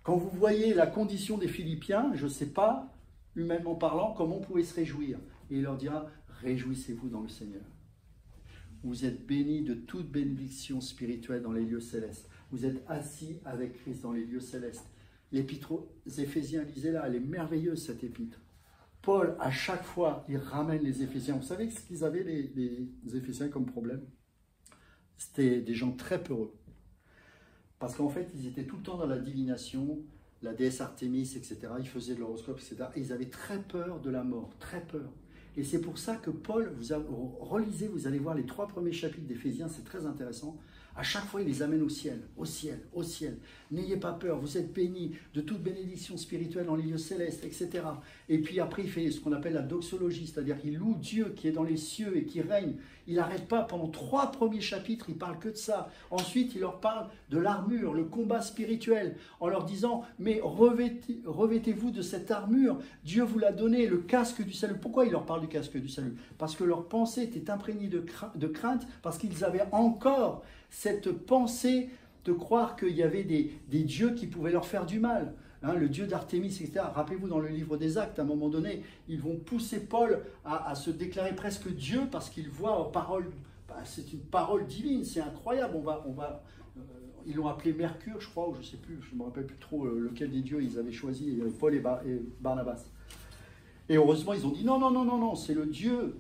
Quand vous voyez la condition des Philippiens, je ne sais pas, humainement parlant, comment on pouvait se réjouir. Et il leur dira, réjouissez-vous dans le Seigneur. Vous êtes bénis de toute bénédiction spirituelle dans les lieux célestes. Vous êtes assis avec Christ dans les lieux célestes. L'épître aux Éphésiens, lisez-la, elle est merveilleuse cette épître. Paul, à chaque fois, il ramène les Éphésiens. Vous savez ce qu'ils avaient, les Éphésiens, comme problème? C'était des gens très peureux. Parce qu'en fait, ils étaient tout le temps dans la divination, la déesse Artémis, etc. Ils faisaient de l'horoscope, etc. Et ils avaient très peur de la mort, très peur. Et c'est pour ça que Paul, relisez, vous allez voir les 3 premiers chapitres d'Éphésiens, c'est très intéressant. À chaque fois, il les amène au ciel, au ciel, au ciel. N'ayez pas peur, vous êtes bénis de toute bénédiction spirituelle dans les lieux célestes, etc. Et puis après, il fait ce qu'on appelle la doxologie, c'est-à-dire qu'il loue Dieu qui est dans les cieux et qui règne. Il n'arrête pas, pendant 3 premiers chapitres, il parle que de ça. Ensuite, il leur parle de l'armure, le combat spirituel, en leur disant, mais revêtez-vous de cette armure, Dieu vous l'a donné, le casque du salut. Pourquoi il leur parle du casque du salut? Parce que leur pensée était imprégnée de crainte, parce qu'ils avaient encore cette pensée de croire qu'il y avait des dieux qui pouvaient leur faire du mal. Hein, le dieu d'Artémis, etc. Rappelez-vous, dans le livre des Actes, à un moment donné, ils vont pousser Paul à se déclarer presque Dieu parce qu'il voit en parole, c'est une parole divine, c'est incroyable. Ils l'ont appelé Mercure, je crois, ou je ne sais plus, je ne me rappelle plus trop lequel des dieux ils avaient choisi, Paul et Barnabas. Et heureusement, ils ont dit non, c'est le Dieu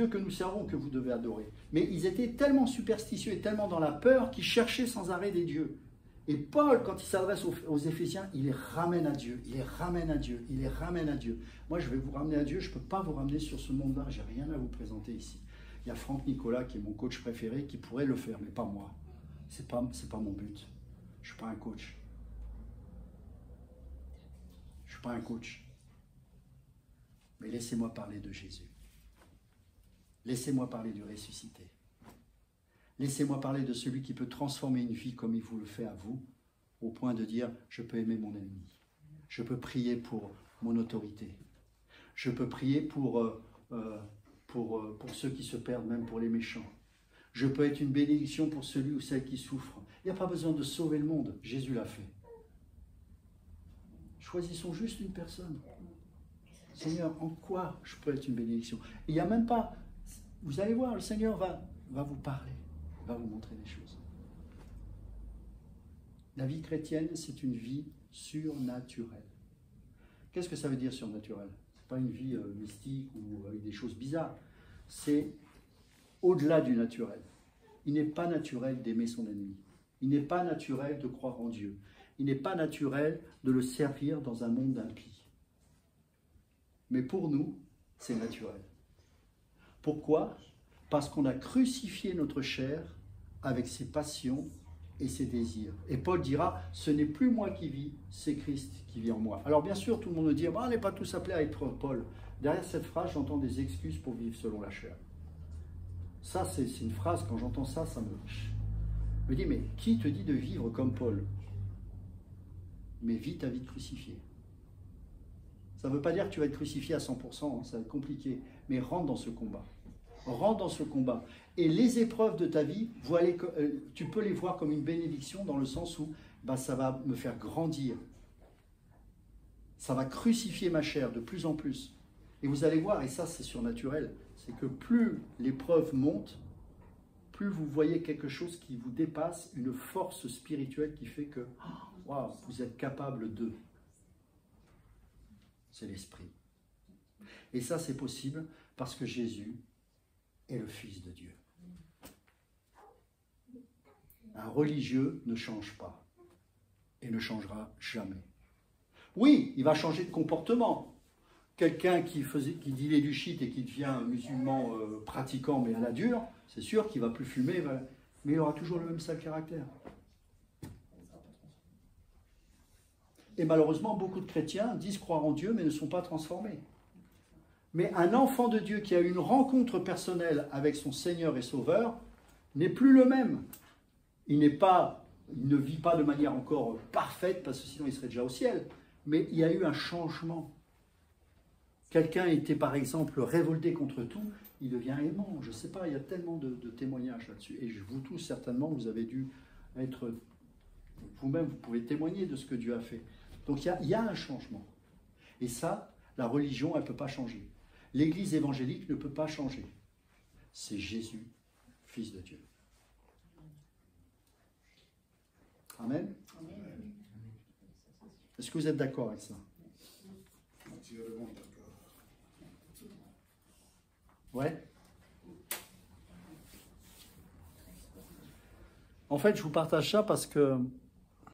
que nous servons que vous devez adorer. Mais ils étaient tellement superstitieux et tellement dans la peur qu'ils cherchaient sans arrêt des dieux. Et Paul, quand il s'adresse aux Éphésiens, il les ramène à Dieu, il les ramène à Dieu, il les ramène à Dieu. Moi, je vais vous ramener à Dieu, je ne peux pas vous ramener sur ce monde-là, je n'ai rien à vous présenter ici. Il y a Franck Nicolas, qui est mon coach préféré, qui pourrait le faire, mais pas moi. C'est pas mon but. Je ne suis pas un coach. Je ne suis pas un coach. Mais laissez-moi parler de Jésus. Laissez-moi parler du ressuscité. Laissez-moi parler de celui qui peut transformer une vie comme il vous le fait à vous, au point de dire, je peux aimer mon ennemi. Je peux prier pour mon autorité. Je peux prier pour ceux qui se perdent, même pour les méchants. Je peux être une bénédiction pour celui ou celle qui souffre. Il n'y a pas besoin de sauver le monde. Jésus l'a fait. Choisissons juste une personne. Seigneur, en quoi je peux être une bénédiction? Il n'y a même pas... Vous allez voir, le Seigneur va vous parler, va vous montrer des choses. La vie chrétienne, c'est une vie surnaturelle. Qu'est-ce que ça veut dire surnaturel? Ce n'est pas une vie mystique ou avec des choses bizarres. C'est au-delà du naturel. Il n'est pas naturel d'aimer son ennemi. Il n'est pas naturel de croire en Dieu. Il n'est pas naturel de le servir dans un monde impie. Mais pour nous, c'est naturel. Pourquoi? Parce qu'on a crucifié notre chair avec ses passions et ses désirs. Et Paul dira, ce n'est plus moi qui vis, c'est Christ qui vit en moi. Alors bien sûr, tout le monde me dit, on n'est pas tous appelés à être Paul. Derrière cette phrase, j'entends des excuses pour vivre selon la chair. Ça, c'est une phrase, quand j'entends ça, ça me dit, mais qui te dit de vivre comme Paul? Mais vis ta vie crucifiée. Ça ne veut pas dire que tu vas être crucifié à 100%, hein, ça va être compliqué, mais rentre dans ce combat. Rentre dans ce combat. Et les épreuves de ta vie, tu peux les voir comme une bénédiction dans le sens où ça va me faire grandir. Ça va crucifier ma chair de plus en plus. Et vous allez voir, et ça c'est surnaturel, c'est que plus l'épreuve monte, plus vous voyez quelque chose qui vous dépasse, une force spirituelle qui fait que wow, vous êtes capable de. C'est l'esprit. Et ça c'est possible parce que Jésus est le Fils de Dieu. Un religieux ne change pas et ne changera jamais. Oui, il va changer de comportement. Quelqu'un qui dilait du shit et qui devient musulman pratiquant mais à la dure, c'est sûr qu'il ne va plus fumer, mais il aura toujours le même sale caractère. Et malheureusement, beaucoup de chrétiens disent croire en Dieu mais ne sont pas transformés. Mais un enfant de Dieu qui a eu une rencontre personnelle avec son Seigneur et Sauveur n'est plus le même. Il ne vit pas de manière encore parfaite, parce que sinon il serait déjà au ciel, mais il y a eu un changement. Quelqu'un était par exemple révolté contre tout, il devient aimant. Je ne sais pas, il y a tellement de témoignages là-dessus. Et vous tous, certainement, vous avez dû être... Vous-même, vous pouvez témoigner de ce que Dieu a fait. Donc il y a un changement. Et ça, la religion, elle ne peut pas changer. L'Église évangélique ne peut pas changer. C'est Jésus, Fils de Dieu. Amen. Est-ce que vous êtes d'accord avec ça? Ouais. En fait, je vous partage ça parce que